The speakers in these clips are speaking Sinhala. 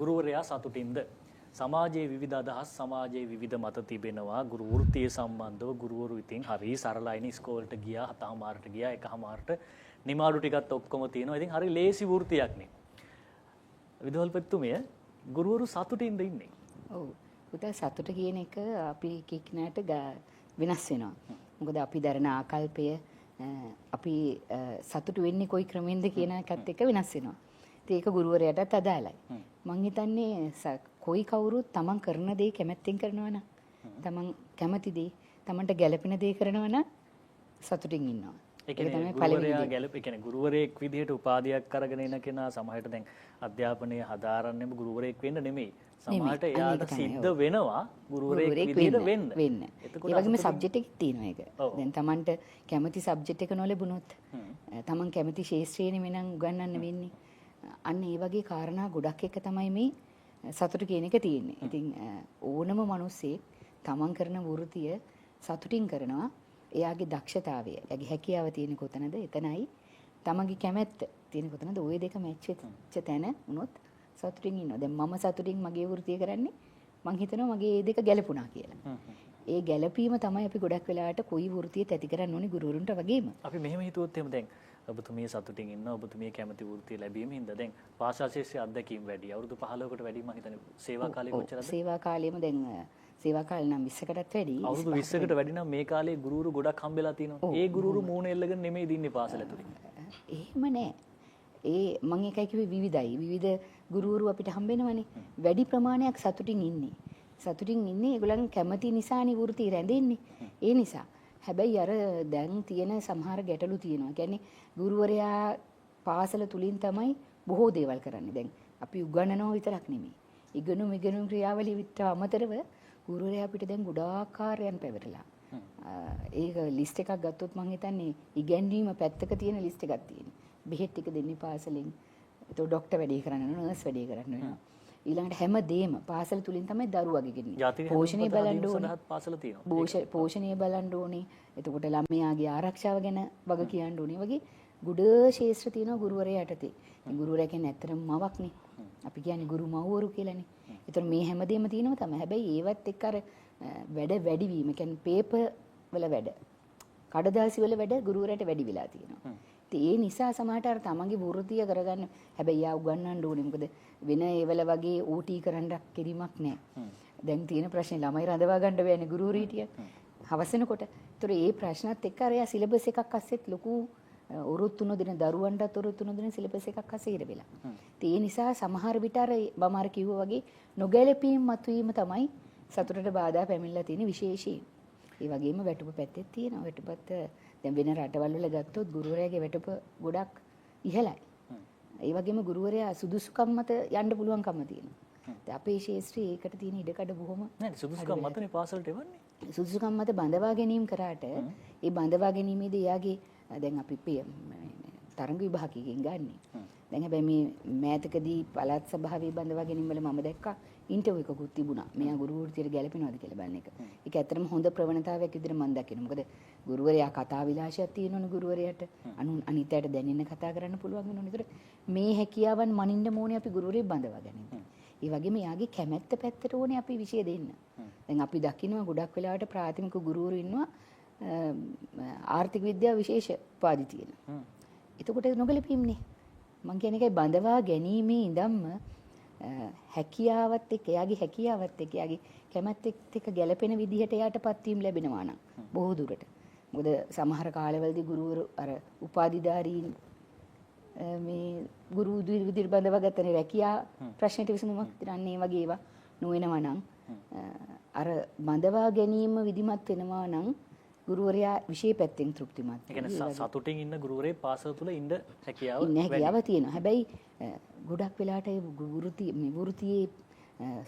ගුරුවරයා සතුටින්ද? සමාජයේ විවිධ අදහස් සමාජයේ විවිධ මත තිබෙනවා. ගුරු වෘත්තිය සම්බන්ධව ගුරුවරු ඉතින් හරි සරලයිනේ ඉස්කෝලේට ගියා 7:00ට ගියා 1:00ට නිමාඩු ටිකත් ඔක්කොම තියෙනවා. ඉතින් හරි ලේසි වෘත්තියක් නේ. විදුහල්පතිතුමිය ගුරුවරු සතුටින්ද ඉන්නේ? ඔව්. පුතා සතුට කියන එක අපි කික්නට වෙනස් වෙනවා. මොකද අපි දරන ආකල්පය අපි සතුට වෙන්නේ කොයි ක්‍රමෙන්ද කියන එකත් එක්ක වෙනස් වෙනවා. ඒක ගුරුවරයාටත් අදාළයි. මං හිතන්නේ කොයි කවුරුත් තමන් කරන දේ කැමැත්තෙන් කරනවා නම් තමන් කැමති දේ තමන්ට ගැළපෙන දේ කරනවා නම් සතුටින් ඉන්නවා. ඒ කියන්නේ ගුරුවරයා කියන්නේ ගුරුවරයෙක් විදිහට උපාධියක් අරගෙන එන කෙනා සමහරට දැන් අධ්‍යාපනයේ හදාරන්නෙම ගුරුවරයෙක් වෙන්න නෙමෙයි. සමහරට එයාට සිද්ධ වෙනවා ගුරුවරයෙක් විදිහට වෙන්න. ඒ වගේම සබ්ජෙක්ට් එකක් තියෙනවා ඒක. දැන් තමන්ට කැමති සබ්ජෙක්ට් එක නොලැබුණොත් තමන් කැමති ශාස්ත්‍රීය නෙමෙයි උගන්වන්න වෙන්නේ. අන්න ඒ වගේ කාරණා ගොඩක් එක තමයි මේ සතුට කියන එක තියෙන්නේ. ඉතින් ඕනම මිනිස්සෙක් තමන් කරන වෘත්තිය සතුටින් කරනවා. එයාගේ දක්ෂතාවය, එයාගේ හැකියාව තියෙන කොතනද? එතනයි. තමන්ගේ කැමැත්ත තියෙන කොතනද? ওই දෙක මැච් වෙච්ච තැන වුණොත් සතුටින් ඉන්නවා. දැන් මම සතුටින් මගේ වෘත්තිය කරන්නේ මං හිතනවා මගේ මේ දෙක ගැලපුණා කියලා. ඒ ගැලපීම තමයි අපි ගොඩක් වෙලාවට කොයි වෘත්තියත් ඇති කරන්න ඕනේ ගුරුවරුන්ට වගේම. අපි මෙහෙම හිතුවොත් එහෙම දැන් ඔබතුමිය සතුටින් ඉන්නවා ඔබතුමිය කැමති වෘත්තිය ලැබීමෙන් හින්දා දැන් පාසල් ශිෂ්‍ය අත්දැකීම් වැඩි. අවුරුදු 15කට වැඩි මම හිතන්නේ සේවා කාලේ කොච්චරද? සේවා කාලෙම දැන් සේවා කාලේ නම් 20කටත් වැඩි. අවුරුදු 20කට වැඩි නම් මේ කාලේ ගුරුවරු ගොඩක් හම්බෙලා තිනවා. ඒ ගුරුවරු මූණ එල්ලගෙන නෙමෙයි දින්නේ පාසල ඇතුලේ. එහෙම නෑ. ඒ මම එකයි කිව්වේ විවිධයි. විවිධ ගුරුවරු අපිට හම්බෙනවනේ. වැඩි ප්‍රමාණයක් සතුටින් ඉන්නේ. සතුටින් ඉන්නේ ඒගොල්ලන් කැමති නිසානේ වෘත්තිය රැඳෙන්නේ. ඒ නිසා. හැබැයි අර දැන් තියෙන සමහර ගැටලු තියෙනවා. කියන්නේ ගුරුවරයා පාසල තුලින් තමයි බොහෝ දේවල් කරන්නේ. දැන් අපි උගන්වනවා විතරක් නෙමෙයි. ඉගෙනුම් ක්‍රියාවලිය විතර අමතරව ගුරුවරයා අපිට දැන් ගොඩාක් කාර්යයන් පැවරලා. ඒක ලිස්ට් එකක් ගත්තොත් මම හිතන්නේ ඉගැන්වීම පැත්තක තියෙන ලිස්ට් එකක් තියෙනවා. බෙහෙත් ටික දෙන්නේ පාසලෙන්. ඒතකොට ડોක්ටර් වැඩේ කරන්න වෙනවා, නර්ස් වැඩේ කරන්න වෙනවා. ඊළඟට හැමදේම පාසල තුලින් තමයි දරුවගේ ගෙන්නේ. පෝෂණය බලන්න ඕනේ. පාසල තියෙනවා. පෝෂණය බලන්න ඕනේ. එතකොට ළමයාගේ ආරක්ෂාව ගැන වග කියන්න ඕනේ. වගේ ගුඩ ශේෂ්ත්‍ර තියෙනවා ගුරුවරයා යටතේ. ගුරුවරයා කියන්නේ ඇත්තටම මවක්නේ. අපි කියන්නේ ගුරු මව්වරු කියලානේ. ඒතර මේ හැමදේම තියෙනවා තමයි. හැබැයි ඒවත් එක්ක අර වැඩ වැඩි වීම කියන්නේ පේපර් වල වැඩ. කඩදාසි වල වැඩ ගුරුවරයාට වැඩි වෙලා තියෙනවා. ඒ නිසා සමහරට අර තමන්ගේ වෘත්තිය කරගන්න හැබැයි යා උගන්වන්න ඕනේ. මොකද වෙන ඒවල වගේ ඕටී කරන්න කිරීමක් නැහැ. දැන් තියෙන ප්‍රශ්නේ ළමයි රඳවා ගන්න බෑනේ ගුරුවරු හිටිය. හවස වෙනකොට. ඒතර ඒ ප්‍රශ්නත් එක්ක අර යා සිලබස් එකක් අස්සෙත් ලොකු උරුත්තු නොදෙන දරුවන්ටත් උරුත්තු නොදෙන සිලබස් එකක් අස්සේ ඉර වෙලා. ඒ නිසා සමහර විට අර මම අර කිව්වා වගේ නොගැලපීම් මතුවීම තමයි සතුටට බාධා පැමිණලා තියෙන විශේෂී. ඒ වගේම වැටුප පැත්තේ තියෙනවා. වැටුපත් දැන් වෙන රටවල් වල ගත්තොත් ගුරුවරයාගේ වැටුප ගොඩක් ඉහළයි. ඒ වගේම ගුරුවරයා සුදුසුකම් මත යන්න පුළුවන්කම තියෙනවා. දැන් අපේ ශාස්ත්‍රයේ ඒකට තියෙන ඉඩකඩ බොහොම නෑ සුදුසුකම් මතනේ පාසලට එවන්නේ. සුදුසුකම් මත බඳවා ගැනීම කරාට ඒ බඳවා ගැනීමේදී එයාගේ දැන් අපි තරඟ විභාගයකින් ගන්නෙ. දැන් හැබැයි මේ මෑතකදී පළාත් සභාවේ බඳවා ගැනීම වල මම දැක්කා ඉන්ටර්විව් එකකුත් තිබුණා. මෙයා ගුරු වෘත්තියට ගැලපෙනවද කියලා බලන එක. ඒක ඇත්තටම හොඳ ප්‍රවණතාවයක් විදිහට මම දකිනවා. මොකද ගුරුවරයා කතා විලාසයක් තියෙනවනේ ගුරුවරයාට. අනිත් අයට දැනෙන්න කතා කරන්න පුළුවන් වෙනවනේ. ඒතර මේ හැකියාවන් මනින්න ඕනේ අපි ගුරුවරයෙක් බඳවා ගැනීම. ඒ වගේම යාගේ කැමැත්ත පැත්තට ඕනේ අපි විෂය දෙන්න. දැන් අපි දකිනවා ගොඩක් වෙලාවට ප්‍රාථමික ගුරුවරු ඉන්නවා ආර්ථික විද්‍යාව විශේෂ උපාධි තියෙන. එතකොට නොගැලපීම්නේ. මං කියන එකයි බඳවා ගැනීමේ ඉඳන්ම හැකියාවත් එක්ක එයාගේ හැකියාවත් එක්ක එයාගේ කැමැත්ත එක්ක ගැලපෙන විදිහට එයාටපත් වීම ලැබෙනවා නම් බොහෝ දුරට. මොකද සමහර කාලවලදී ගුරුවරු අර උපාධිධාරීන් මේ ගුරු විදිහට බඳවා ගත්තනේ රැකියා ප්‍රශ්නෙට විසඳුමක් දෙන්නේ වගේ ඒවා නොවෙනවා නම් අර බඳවා ගැනීම විධිමත් වෙනවා නම් ගුරුවරයා විශේෂ පැත්තෙන් තෘප්තිමත්. ඒ කියන්නේ සතුටින් ඉන්න ගුරුවරයෙක් පාසල තුල ඉන්න හැකියාව තියෙනවා. හැබැයි ගොඩක් වෙලාවට මේ වෘත්තියේ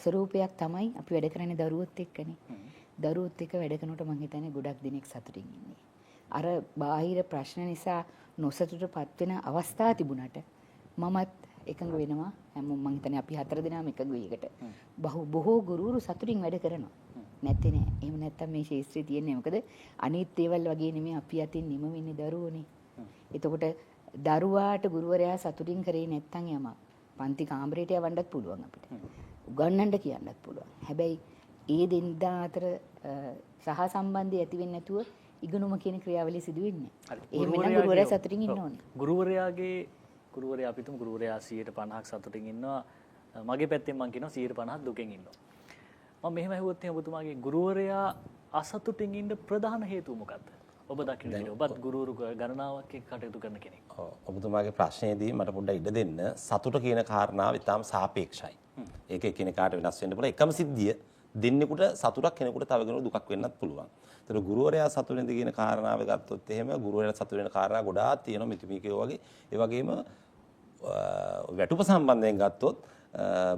ස්වරූපයක් තමයි අපි වැඩ කරන්නේ දරුවොත් එක්කනේ. දරුවොත් එක්ක වැඩ කරනකොට මම හිතන්නේ ගොඩක් දිනෙක සතුටින් ඉන්නේ. අර බාහිර ප්‍රශ්න නිසා නොසතුටටපත් වෙන අවස්ථා තිබුණාට මමත් එකඟ වෙනවා. හැමෝම මම හිතන්නේ අපි 4 දෙනාම එකඟ වෙයි එකට. බොහෝ ගුරුවරු සතුටින් වැඩ කරනවා. නැත්තේ නෑ. එහෙම නැත්තම් මේ ශාස්ත්‍රය තියෙන්නේ මොකද අනිත් දේවල් වගේ නෙමෙයි අපි අතින් නිම වෙන්නේ දරුවෝනේ. එතකොට දරුවාට ගුරුවරයා සතුටින් කරේ නැත්තම් යම පන්ති කාමරයට යවන්නත් පුළුවන් අපිට. උගන්වන්න කියන්නත් පුළුවන්. හැබැයි ඒ දෙන්නා අතර සහ සම්බන්ධය ඇති වෙන්නේ නැතුව ඉගෙනුම කියන ක්‍රියාවලිය සිදු වෙන්නේ. එහෙම නම් ගුරුවරයා සතුටින් ඉන්න ඕනේ. ගුරුවරයා අපි තුමු ගුරුවරයා 150ක් සතුටින් ඉන්නවා. මගේ පැත්තෙන් මම කියනවා 150ක් දුකෙන් ඉන්නවා. මම මෙහෙම ඇහුවොත් එහෙනම් ඔබතුමාගේ ගුරුවරයා අසතුටින් ඉන්න ප්‍රධාන හේතුව මොකක්ද? ඔබ දකින්නේ ඔබත් ගුරුවරු ගණනාවක් එක්ක කටයුතු කරන කෙනෙක්. ඔව් ඔබතුමාගේ ප්‍රශ්නේදී මට පොඩ්ඩක් ඉඩ දෙන්න. සතුට කියන කාරණාව ඉතාම සාපේක්ෂයි. ඒක එකිනෙකාට වෙනස් වෙන්න පුළුවන්. එකම සිද්ධිය දෙන්නෙකුට සතුටක් කෙනෙකුට තව කෙනෙකුට දුකක් වෙන්නත් පුළුවන්. ඒතර ගුරුවරයා සතුටෙන්ද කියන කාරණාව ගත්තොත් එහෙම ගුරුවරයා සතුට වෙන කාරණා ගොඩාක් තියෙනවා මිතුමිකයෝ වගේ. ඒ වගේම වැටුප සම්බන්ධයෙන් ගත්තොත්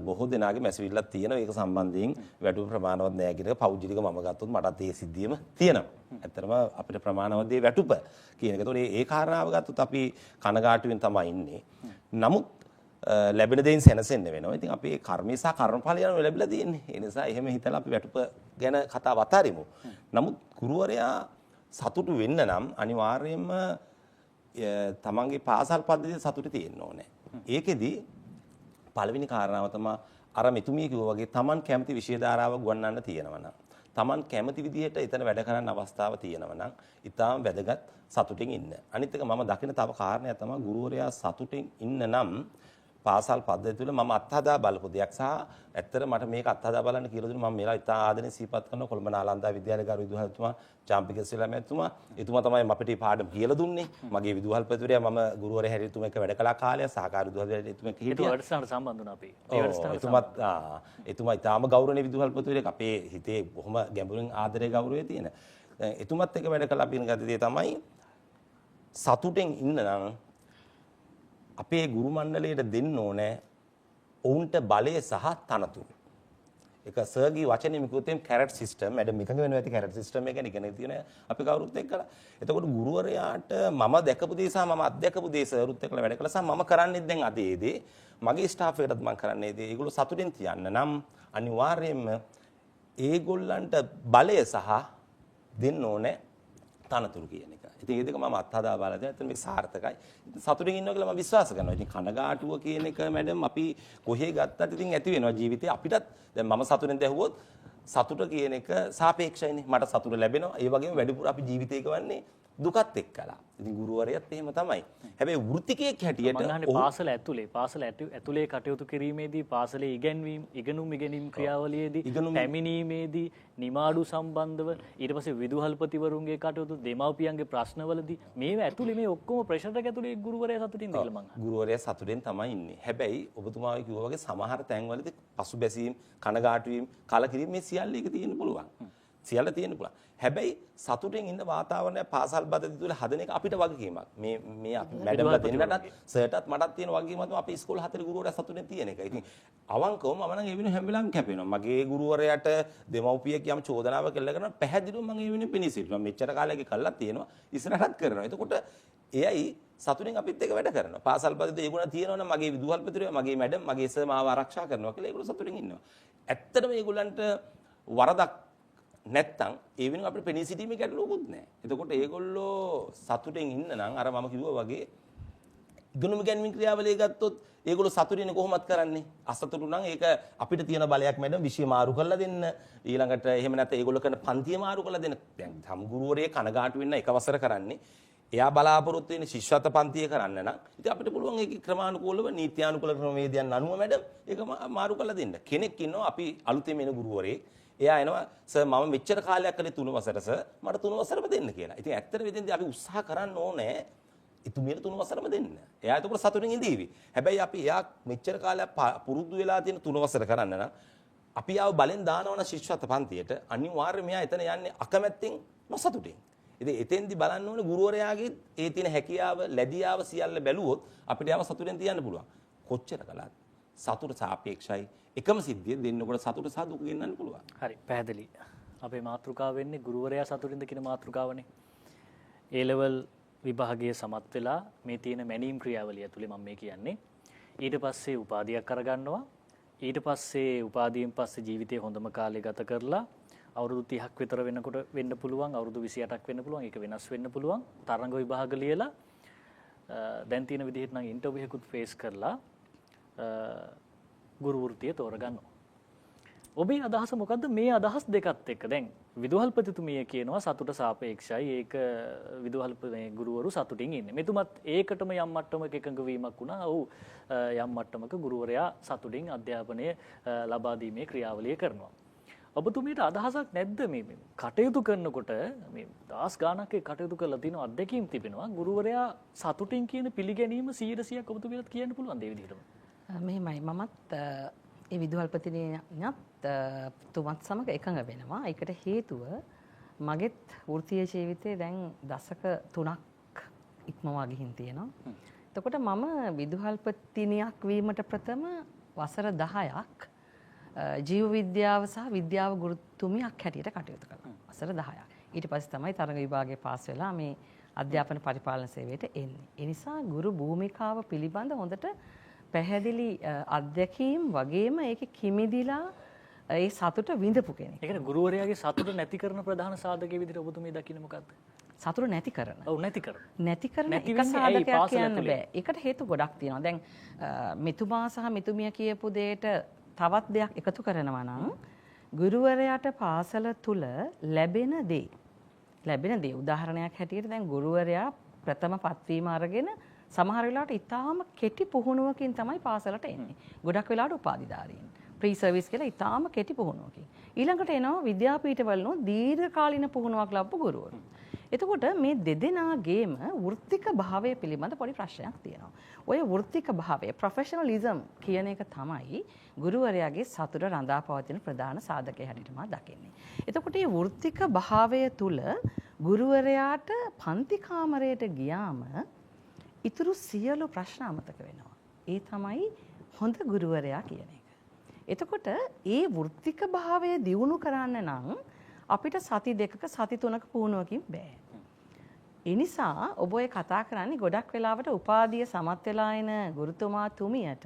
බොහෝ දෙනාගේ මැසිවිල්ලක් තියෙනවා. ඒක සම්බන්ධයෙන් වැටුප ප්‍රමාණවත් නැහැ කියන එක පෞද්ගලික මම ගත්තොත් මටත් ඒ සිද්ධියම තියෙනවා. ඇත්තටම අපිට ප්‍රමාණවත් දේ වැටුප කියන එක. ඒතකොට ඒ කාරණාව ගත්තොත් අපි කනගාටුවෙන් තමයි ඉන්නේ. නමුත් ලැබෙන දෙයින් සැනසෙන්න වෙනවා. ඉතින් අපි ඒ කර්මය සහ කර්මඵල යන ලැබිලා තියෙන්නේ. ඒ නිසා එහෙම හිතලා අපි වැටුප ගැන කතාව අතාරිමු. නමුත් ගුරුවරයා සතුටු වෙන්න නම් අනිවාර්යයෙන්ම තමන්ගේ පාසල් පද්ධතියේ සතුට තියෙන්න ඕනේ. ඒකෙදි පළවෙනි කාරණාව තමයි අර මෙතුමිය කිව්වා වගේ තමන් කැමති විෂය ධාරාවක් ගොන්නන්න තියෙනවා නම් තමන් කැමති විදිහට එතන වැඩ කරන්න අවස්ථාව තියෙනවා නම් ඊටාම වැදගත් සතුටින් ඉන්න. අනිත් එක මම දකින තව කාරණයක් තමයි ගුරුවරයා සතුටින් ඉන්න නම් පාසල් පද්ධතිය තුළ මම අත්හදා බලපු දෙයක් සහ ඇත්තට මට මේක අත්හදා බලන්න කියලා දුන්නා. මම මේලා ඉතා ආදරෙන් සිහිපත් කරනවා කොළඹ නාලන්දා විද්‍යාලයේ ගරු විදුහල්පතිතුමා චාම්පික සිලා මැතිතුමා. එතුමා තමයි අපිට මේ පාඩම කියලා දුන්නේ. මගේ විදුහල්පතිවරයා මම ගුරුවරයා හැටියට එතුමා එක්ක වැඩ කළා කාලයක් සහකාර විදුහල්පතිවරයා එතුමා කිහිපයක්. ඒක වැඩසටහනට සම්බන්ධ වුණා අපි. එතුමා ඉතාම ගෞරවනීය විදුහල්පතිවරයෙක්. අපේ හිතේ බොහොම ගැඹුරින් ආදරේ ගෞරවය තියෙන. එතුමත් එක්ක වැඩ කළා අපි ගත දේ තමයි සතුටෙන් ඉන්න නම් අපේ ගුරු මණ්ඩලයට දෙන්න ඕනේ ඔවුන්ට බලය සහ තනතුරු. ඒක සර්ගේ වචනේ මිකුත් එම් කැරට් සිස්ටම් මැඩම් එකඟ වෙනවා ඇති කැරට් සිස්ටම් එක ඉගෙන තියෙන අපි කවුරුත් එක්කලා. එතකොට ගුරුවරයාට මම දැකපු දේ සහ මම අත්දැකපු දේ සර්ුත් එක්කලා වැඩ කළා සහ මම කරන්නේ දැන් අද ඒ දේ මගේ ස්ටාෆ් එකටත් මම කරන්නේ දේ. ඒගොල්ලෝ සතුටින් තියන්න නම් අනිවාර්යයෙන්ම ඒගොල්ලන්ට බලය සහ දෙන්න ඕනේ තනතුරු කියන එක. ඉතින් ඒ දෙක මම අත්හදා බලලා දැන් මේක සාර්ථකයි. සතුටින් ඉන්නවා කියලා මම විශ්වාස කරනවා. ඉතින් කනගාටුව කියන එක මැඩම් අපි කොහේ ගත්තත් ඉතින් ඇති වෙනවා ජීවිතේ. අපිටත් දැන් මම සතුටෙන් දැහුවොත් සතුට කියන එක සාපේක්ෂයිනේ. මට සතුට ලැබෙනවා. ඒ වගේම වැඩිපුර අපි ජීවිතේ ගවන්නේ දුකත් එක්කලා. ඉතින් ගුරුවරයාත් එහෙම තමයි. හැබැයි වෘත්තිකයෙක් හැටියට මම අහන්නේ පාසල ඇතුලේ කටයුතු කිරීමේදී පාසලේ ඉගෙනුම් ක්‍රියාවලියේදී පැමිණීමේදී නිමාඩු සම්බන්ධව ඊට පස්සේ විදුහල්පතිවරුන්ගේ කටයුතු දෙමව්පියන්ගේ ප්‍රශ්නවලදී මේව ඇතුලේ මේ ඔක්කොම ප්‍රෙෂර් එක ඇතුලේ ගුරුවරයා සතුටින්ද කියලා මං අහනවා. ගුරුවරයා සතුටෙන් තමයි ඉන්නේ. හැබැයි ඔබතුමා කිව්වා වගේ සමහර තැන්වලදී පසුබැසීම්, කනගාටු වීම, කලකිරීම මේ සියල්ල එක තියෙන්න පුළුවන්. සියල්ල තියෙන්න පුළුවන්. හැබැයි සතුටින් ඉන්න වාතාවරණය පාසල් පද්ධතිය තුළ හදන එක අපිට වගකීමක්. මේ අපි මැඩම්ලා දෙන්නටත් සර්ටත් මටත් තියෙන වගකීමක් තමයි අපේ ඉස්කෝල හතරේ ගුරුවරයා සතුටින් තියෙන එක. ඉතින් අවංකවම මම නම් ඒ වෙනුවෙන් හැම වෙලාවෙම කැපෙනවා. මගේ ගුරුවරයාට දෙමව්පියෙක් යම් චෝදනාවක් කළා කරනවා පැහැදිලිව මම ඒ වෙනුවෙන් පෙනී සිටිනවා. මෙච්චර කාලයක කළා තියෙනවා ඉස්සරහටත් කරනවා. එතකොට එයයි සතුටින් අපිත් එක්ක වැඩ කරනවා. පාසල් පද්ධතියේ ඒගොල්ලෝ තියෙනවා නම් මගේ විදුහල්පතිවරයා, මගේ මැඩම්, මගේ සර් මාව ආරක්ෂා කරනවා කියලා ඒගොල්ලෝ සතුටින් ඉන්නවා. ඇත්තටම ඒගොල්ලන්ට වරදක් නැත්තම් ඒ වෙනුවෙන් අපිට පෙනී සිටීමේ ගැටලුවකුත් නැහැ. එතකොට ඒගොල්ලෝ සතුටෙන් ඉන්න නම් අර මම කිව්වා වගේ ඉගෙනුම ගැනීම ක්‍රියාවලිය ගත්තොත් ඒගොල්ලෝ සතුටින් කොහොමද කරන්නේ? අසතුටු නම් ඒක අපිට තියෙන බලයක් මැඩම් විෂය මාරු කරලා දෙන්න. ඊළඟට එහෙම නැත්නම් ඒගොල්ලෝ කරන පන්තිය මාරු කරලා දෙන්න. දැන් සම් ගුරුවරයෙක් කනගාටු වෙන්න එක වසර කරන්නේ. එයා බලාපොරොත්තු වෙන ශිෂ්‍යත්ව පන්තිය කරන්න නම් ඉතින් අපිට පුළුවන් ඒක ක්‍රමානුකූලව නීත්‍යානුකූල ක්‍රමවේදයන් අනුව මැඩම් ඒක මාරු කරලා දෙන්න. කෙනෙක් ඉන්නවා අපි අලුතෙන් එන ගුරුවරයෙක් එයා එනවා සර් මම මෙච්චර කාලයක් කළේ 3 වසර සර් මට 3 වසරම දෙන්න කියලා. ඉතින් ඇත්තට වෙදින්දී අපි උත්සාහ කරන්න ඕනේ ඉතුමියට 3 වසරම දෙන්න. එයා එතකොට සතුටින් ඉඳීවි. හැබැයි අපි එයා මෙච්චර කාලයක් පුරුදු වෙලා තියෙන 3 වසර කරන්න නම් අපි ආව බලෙන් දානවන ශිෂ්‍යත්ව පන්තියට අනිවාර්යයෙන්ම එයා එතන යන්නේ අකමැත්තෙන් නොසතුටින්. ඉතින් එතෙන්දි බලන්න ඕනේ ගුරුවරයාගේ ඒ තියෙන හැකියාව, ලැබියාව සියල්ල බැලුවොත් අපිට යාව සතුටෙන් තියන්න පුළුවන්. කොච්චර කළත් සතුට සාපේක්ෂයි. එකම සිද්ධිය දෙන්නකොට සතුට සහ දුක ගෙන්නන්න පුළුවන්. හරි පැහැදිලි. අපේ මාතෘකාව වෙන්නේ ගුරුවරයා සතුටින්ද කියන මාතෘකාවනේ. A level විභාගයේ සමත් වෙලා මේ තියෙන මැනීම් ක්‍රියාවලිය ඇතුලේ මම මේ කියන්නේ. ඊට පස්සේ උපාධියක් අරගන්නවා. ඊට පස්සේ උපාධියෙන් පස්සේ ජීවිතේ හොඳම කාලය ගත කරලා අවුරුදු 30ක් විතර වෙනකොට වෙන්න පුළුවන්, අවුරුදු 28ක් වෙන්න පුළුවන්, ඒක වෙනස් වෙන්න පුළුවන්. තරඟ විභාග ලියලා දැන් තියෙන විදිහට නම් ඉන්ටර්විව් එකකුත් ෆේස් කරලා ගුරු වෘත්තිය තෝරගන්නවා. ඔබේ අදහස මොකද්ද මේ අදහස් දෙකත් එක්ක? දැන් විදුහල්පතිතුමිය කියනවා සතුට සාපේක්ෂයි. ඒක විදුහල්පති ගුරුවරු සතුටින් ඉන්නේ. මෙතුමත් ඒකටම යම් මට්ටමක එකඟ වීමක් වුණා. ඔව් යම් මට්ටමක ගුරුවරයා සතුටින් අධ්‍යාපනය ලබා දීමේ ක්‍රියාවලිය කරනවා. ඔබතුමීට අදහසක් නැද්ද මේ කටයුතු කරනකොට මේ දවස් ගානක් කටයුතු කරලා තිනවා අත්දැකීම් තිබෙනවා. ගුරුවරයා සතුටින් කියන පිළිගැනීම 100%ක් ඔබතුමීට කියන්න පුළුවන් ඒ විදිහටම? මෙහෙමයි මමත් ඒ විදුහල්පතිනියත් තුමත් සමග එකඟ වෙනවා. ඒකට හේතුව මගෙත් වෘත්තීය ජීවිතේ දැන් දශක 3ක් ඉක්මවා ගිහින් තියෙනවා. එතකොට මම විදුහල්පතිනියක් වීමට ප්‍රථම වසර 10ක් ජීව විද්‍යාව සහ විද්‍යාව ගුරුතුමියක් හැටියට කටයුතු කළා. වසර 10ක්. ඊට පස්සේ තමයි තරඟ විභාගයේ පාස් වෙලා මේ අධ්‍යාපන පරිපාලන සේවයට එන්නේ. ඒ නිසා ගුරු භූමිකාව පිළිබඳ හොඳට පැහැදිලි අත්දැකීම් වගේම ඒකේ කිමිදිලා ඒ සතුට විඳපු කෙනෙක්. ඒ කියන්නේ ගුරුවරයාගේ සතුට නැති කරන ප්‍රධාන සාධකයේ විදිහට ඔබතුමී දකින්නේ මොකද්ද? සතුට නැති කරන. ඔව් නැති කරන. නැති කරන එක සාධකයක් කියන්න බෑ. ඒකට හේතු ගොඩක් තියෙනවා. දැන් මෙතුමා සහ මෙතුමිය කියපු දෙයට තවත් දෙයක් එකතු කරනවා නම් ගුරුවරයාට පාසල තුල ලැබෙන දේ උදාහරණයක් හැටියට දැන් ගුරුවරයා ප්‍රථම පත්වීම අරගෙන සමහර වෙලාවට ඉතාම කෙටි පුහුණුවකින් තමයි පාසලට එන්නේ. ගොඩක් වෙලාවට උපාධිධාරීන් ප්‍රී සර්විස් කියලා ඉතාම කෙටි පුහුණුවකින්. ඊළඟට එනවා විද්‍යාපීඨවලනෝ දීර්ඝකාලීන පුහුණුවක් ලබපු ගුරුවරු. එතකොට මේ දෙදෙනාගේම වෘත්තික භාවය පිළිබඳ පොඩි ප්‍රශ්නයක් තියෙනවා. ඔය වෘත්තික භාවය ප්‍රොෆෙෂනලිසම් කියන එක තමයි ගුරුවරයාගේ සතුට රඳා පවතින ප්‍රධාන සාධකය හැටියට මම දකින්නේ. එතකොට මේ වෘත්තික භාවය තුල ගුරුවරයාට පන්ති කාමරයට ගියාම ඉතුරු සියලු ප්‍රශ්න අමතක වෙනවා. ඒ තමයි හොඳ ගුරුවරයා කියන එක. එතකොට ඒ වෘත්තික භාවය දියුණු කරන්න නම් අපිට සති දෙකක සති තුනක පුහුණුවකින් බෑ. ඒ නිසා ඔබ ඔය කතා කරන්නේ ගොඩක් වෙලාවට උපාධිය සමත් වෙලා එන ගුරුතුමා තුමියට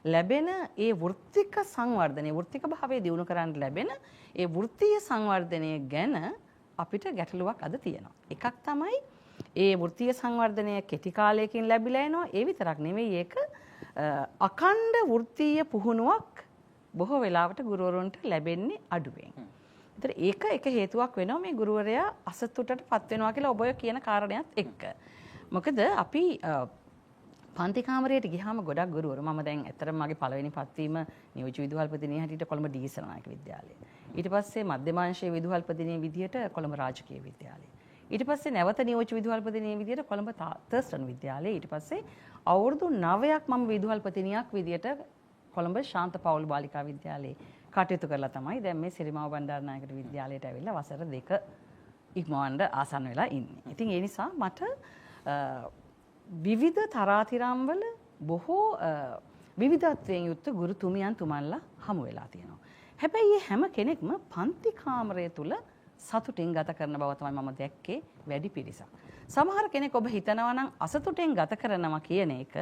ලැබෙන ඒ වෘත්තික සංවර්ධනය වෘත්තික භාවය දියුණු කරන්න ලැබෙන ඒ වෘත්තීය සංවර්ධනය ගැන අපිට ගැටලුවක් අද තියෙනවා. එකක් තමයි ඒ වෘත්තීය සංවර්ධනය කෙටි කාලයකින් ලැබිලා එනවා. ඒ විතරක් නෙවෙයි ඒක අඛණ්ඩ වෘත්තීය පුහුණුවක් බොහෝ වෙලාවට ගුරුවරුන්ට ලැබෙන්නේ අඩුවෙන්. ඒතර ඒක එක හේතුවක් වෙනවා මේ ගුරුවරයා අසතුටටපත් වෙනවා කියලා ඔබ ඔය කියන කාරණයක් එක්ක. මොකද අපි පන්ති කාමරයට ගියාම ගොඩක් ගුරුවරු මම දැන් ඇත්තටම මගේ පළවෙනි පත්වීම නියෝජ්‍ය විදුහල්පතිනිය හැටියට කොළඹ ඩී.සර් නායක විද්‍යාලය. ඊට පස්සේ මධ්‍යමාංශයේ විදුහල්පතිනිය විදියට කොළඹ රාජකීය විද්‍යාලය. ඊට පස්සේ නැවත නියෝජ්‍ය විදුහල්පතිනිය විදියට කොළඹ තර්ස්ටන් විද්‍යාලය. ඊට පස්සේ අවුරුදු 9ක් මම විදුහල්පතිනියක් විදියට කොළඹ ශාන්ත පවුල් බාලිකා විද්‍යාලයේ කටයුතු කරලා තමයි දැන් මේ සිරිමාව බණ්ඩාරනායක විද්‍යාලයට ඇවිල්ලා වසර 2 ඉක්මවන්න ආසන්න වෙලා ඉන්නේ. ඉතින් ඒ නිසා මට විවිධ තරාතිරම් වල බොහෝ විවිධත්වයෙන් යුක්ත ගුරුතුමියන් තුමන්ලා හමු වෙලා තියෙනවා. හැබැයි මේ හැම කෙනෙක්ම පන්ති කාමරය තුල සතුටින් ගත කරන බව තමයි මම දැක්කේ වැඩි පිරිසක්. සමහර කෙනෙක් ඔබ හිතනවා නම් අසතුටෙන් ගත කරනවා කියන එක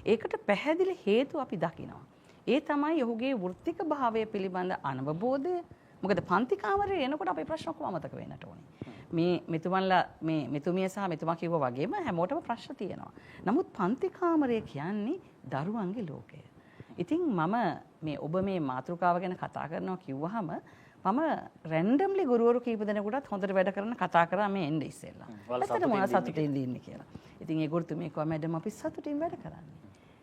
ඒකට පැහැදිලි හේතු අපි දකිනවා. ඒ තමයි ඔහුගේ වෘත්තික භාවය පිළිබඳ අනවබෝධය. මොකද පන්ති කාමරේ එනකොට අපේ ප්‍රශ්න ඔක්කොම අමතක වෙන්නට ඕනේ. මේ මෙතුමන්ලා මේ මෙතුමිය සහ මෙතුමා කිව්වා වගේම හැමෝටම ප්‍රශ්න තියෙනවා. නමුත් පන්ති කාමරය කියන්නේ දරුවන්ගේ ලෝකය. ඉතින් මම මේ ඔබ මේ මාතෘකාව ගැන කතා කරනවා කිව්වහම මම රැන්ඩම්ලි ගුරුවරු කීප දෙනෙකුටත් හොඳට වැඩ කරන කතා කරා මේ එන්නේ ඉස්සෙල්ලා. ඇත්තට මොන සතුටින් ඉන්නේ කියලා. ඉතින් ඒ ගුරුතුමිය කිව්වා මැඩම් අපි සතුටින් වැඩ කරන්නේ.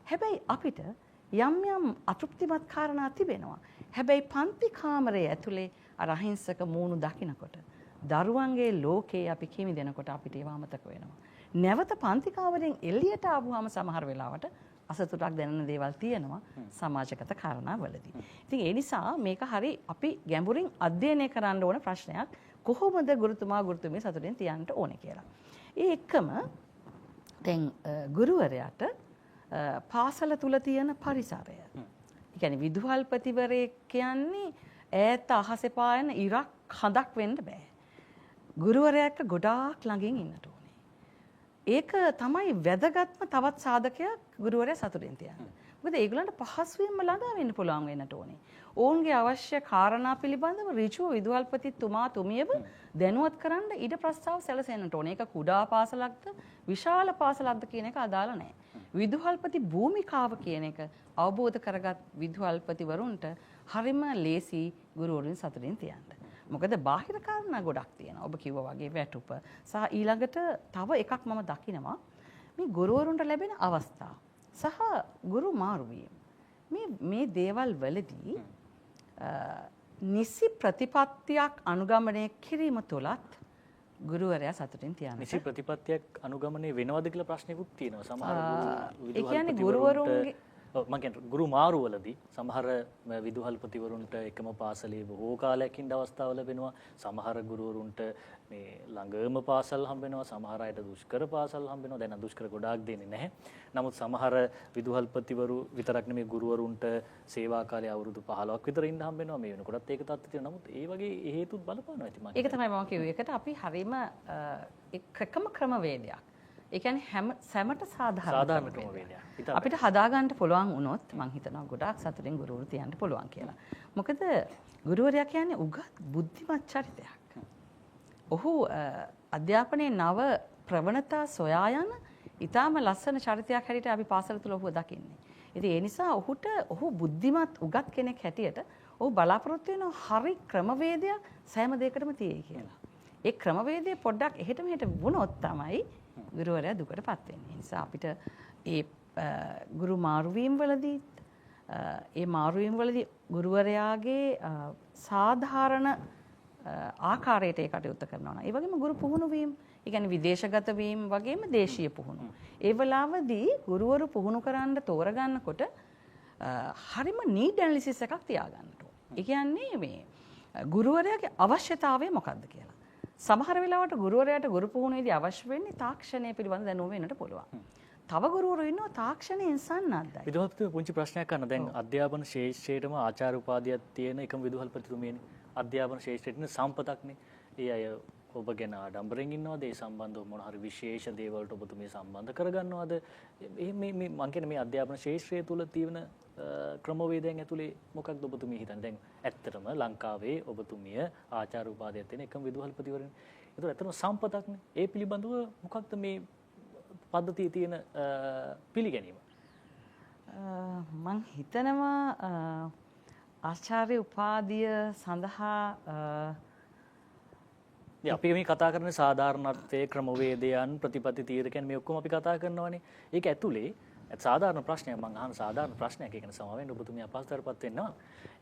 හැබැයි අපිට යම් යම් අතෘප්තිමත් කාරණා තිබෙනවා. හැබැයි පන්ති කාමරයේ ඇතුලේ අර අහිංසක මූණු දකින්නකොට දරුවන්ගේ ලෝකේ අපි කිමි දෙනකොට අපිට ඒව අමතක වෙනවා. නැවත පන්ති කාමරයෙන් එළියට ආවම සමහර වෙලාවට අසතුටක් දැනෙන දේවල් තියෙනවා සමාජගත කාරණාවලදී. ඉතින් ඒ නිසා මේක හරි අපි ගැඹුරින් අධ්‍යයනය කරන්න ඕන ප්‍රශ්නයක් කොහොමද ගුරුතුමා ගුරුතුමිය සතුටින් තියන්න ඕනේ කියලා. ඒ එක්කම දැන් ගුරුවරයාට පාසල තුල තියෙන පරිසරය. ඒ කියන්නේ විදුහල්පතිවරයෙක් කියන්නේ ඈත අහසේ පායන ඉරක් හඳක් වෙන්න බෑ. ගුරුවරයාට ගොඩාක් ළඟින් ඉන්නට ඕනේ. ඒක තමයි වැදගත්ම තවත් සාධකයක් ගුරුවරයා සතුටින් තියන්න. මොකද ඒගොල්ලන්ට පහසුවෙන්ම ළඟා වෙන්න පුළුවන් වෙන්නට ඕනේ. ඔවුන්ගේ අවශ්‍ය කාරණා පිළිබඳව ඍජුව විදුහල්පතිතුමා තුමියව දැනුවත් කරන්න ඉඩ ප්‍රස්තාව සැලසෙන්නට ඕනේ. ඒක කුඩා පාසලක්ද විශාල පාසලක්ද කියන එක අදාළ නැහැ. විදුහල්පති භූමිකාව කියන එක අවබෝධ කරගත් විදුහල්පතිවරුන්ට හරිම ලේසි ගුරුවරුන් සතුටින් තියන්න. මොකද බාහිර කාරණා ගොඩක් තියෙනවා. ඔබ කිව්වා වගේ වැටුප සහ ඊළඟට තව එකක් මම දකිනවා මේ ගුරුවරුන්ට ලැබෙන අවස්ථා සහ ගුරු මාරුවීම. මේ දේවල් වලදී නිසි ප්‍රතිපත්තියක් අනුගමනය කිරීම තුළත් ගුරුවරයා සතුටින් තියන්න. නිසි ප්‍රතිපත්තියක් අනුගමනය වෙනවද කියලා ප්‍රශ්නයකුත් තියෙනවා. සමහර ඒ කියන්නේ ගුරුවරුන්ගේ මම කියන්නේ ගුරු මාරුවලදී සමහර විදුහල්පතිවරුන්ට එකම පාසලේ බොහෝ කාලයක් ඉන්න අවස්ථාව ලැබෙනවා. සමහර ගුරුවරුන්ට මේ ළඟම පාසල් හම්බ වෙනවා. සමහර අයට දුෂ්කර පාසල් හම්බ වෙනවා. දැන් දුෂ්කර ගොඩාක් දෙන්නේ නැහැ. නමුත් සමහර විදුහල්පතිවරු විතරක් නෙමෙයි ගුරුවරුන්ට සේවා කාලය අවුරුදු 15ක් විතර ඉන්න හම්බ වෙනවා. මේ වෙනකොටත් ඒක තත්ත්වය තියෙනවා. නමුත් ඒ වගේ හේතුත් බලපානවා ඉතින් මම. ඒක තමයි මම කිව්වේ. ඒකට අපි හරීම එකම ක්‍රමවේදයක්. ඒ කියන්නේ සැමට සාධාරණ ක්‍රමවේදයක්. අපිට හදාගන්න පුළුවන් වුණොත් මම හිතනවා ගොඩාක් සතුටින් ගුරුවරු තියන්න පුළුවන් කියලා. මොකද ගුරුවරයා කියන්නේ උගත් බුද්ධිමත් චරිතයක්. ඔහු අධ්‍යාපනයේ නව ප්‍රවණතා සොයා යන ඊටාම ලස්සන චරිතයක් හැටියට අපි පාසල තුල ඔහුව දකින්නේ. ඉතින් ඒ නිසා ඔහු බුද්ධිමත් උගත් කෙනෙක් හැටියට ඔහු බලාපොරොත්තු වෙන හරි ක්‍රමවේදය සෑම දෙයකටම තියෙයි කියලා. ඒ ක්‍රමවේදය පොඩ්ඩක් එහෙට මෙහෙට වුණොත් තමයි ගුරුවරයා දුකටපත් වෙන්නේ. ඒ නිසා අපිට ඒ ගුරු මාරුවීම් වලදී ඒ මාරුවීම් වලදී ගුරුවරයාගේ සාධාරණ ආකාරයට ඒ කටයුත්ත කරනවා නම් ඒ වගේම ගුරු පුහුණු වීම, ඒ කියන්නේ විදේශගත වීම වගේම දේශීය පුහුණු. ඒ වෙලාවදී ගුරුවරු පුහුණු කරන්න තෝරගන්නකොට හරිම නීඩ් ඇනලිසිස් එකක් තියාගන්න ඕනේ. ඒ කියන්නේ මේ ගුරුවරයාගේ අවශ්‍යතාවය මොකක්ද කියලා. සමහර වෙලාවට ගුරුවරයාට ගුරු පුහුණුවේදී අවශ්‍ය වෙන්නේ තාක්ෂණය පිළිබඳ දැනුම වෙන්නට පුළුවන්. තව ගුරුවරු ඉන්නවා තාක්ෂණයෙන් සන්නද්ධයි. විදුහල්පති පුංචි ප්‍රශ්නයක් කරන දැන් අධ්‍යාපන ශාස්ත්‍රයේම ආචාර්ය උපාධියක් තියෙන එකම විදුහල්පතිතුමියනේ. අධ්‍යාපන ශාස්ත්‍රයේ සම්පතක්නේ. ඒ අය ඔබ ගැන ආඩම්බරෙන් ඉන්නවද? ඒ සම්බන්ධව මොන හරි විශේෂ දේවල්ට ඔබතුමිය සම්බන්ධ කරගන්නවද? මේ මම කියන්නේ මේ අධ්‍යාපන ශාස්ත්‍රය තුල තියෙන ක්‍රමවේදයන් ඇතුලේ මොකක්ද ඔබතුමිය හිතන්නේ? දැන් ඇත්තටම ලංකාවේ ඔබතුමිය ආචාර්ය උපාධියක් තියෙන එකම විදුහල්පතිවරයෙක්. ඒක ඇත්තටම සම්පතක්නේ. ඒ පිළිබඳව මොකක්ද මේ පද්ධතියේ තියෙන පිළිගැනීම? මං හිතනවා ආචාර්ය උපාධිය සඳහා අපි මේ කතා කරන සාධාරණත්වයේ ක්‍රමවේදයන් ප්‍රතිපත්ති තීරකයන් මේ ඔක්කොම අපි කතා කරනවානේ. ඒක ඇතුලේ සාධාරණ ප්‍රශ්නයක් මම අහන සාධාරණ ප්‍රශ්නයක්. ඒක නිසා වෙන්න ඔබතුමිය අපහසුතාවයටපත් වෙනවා.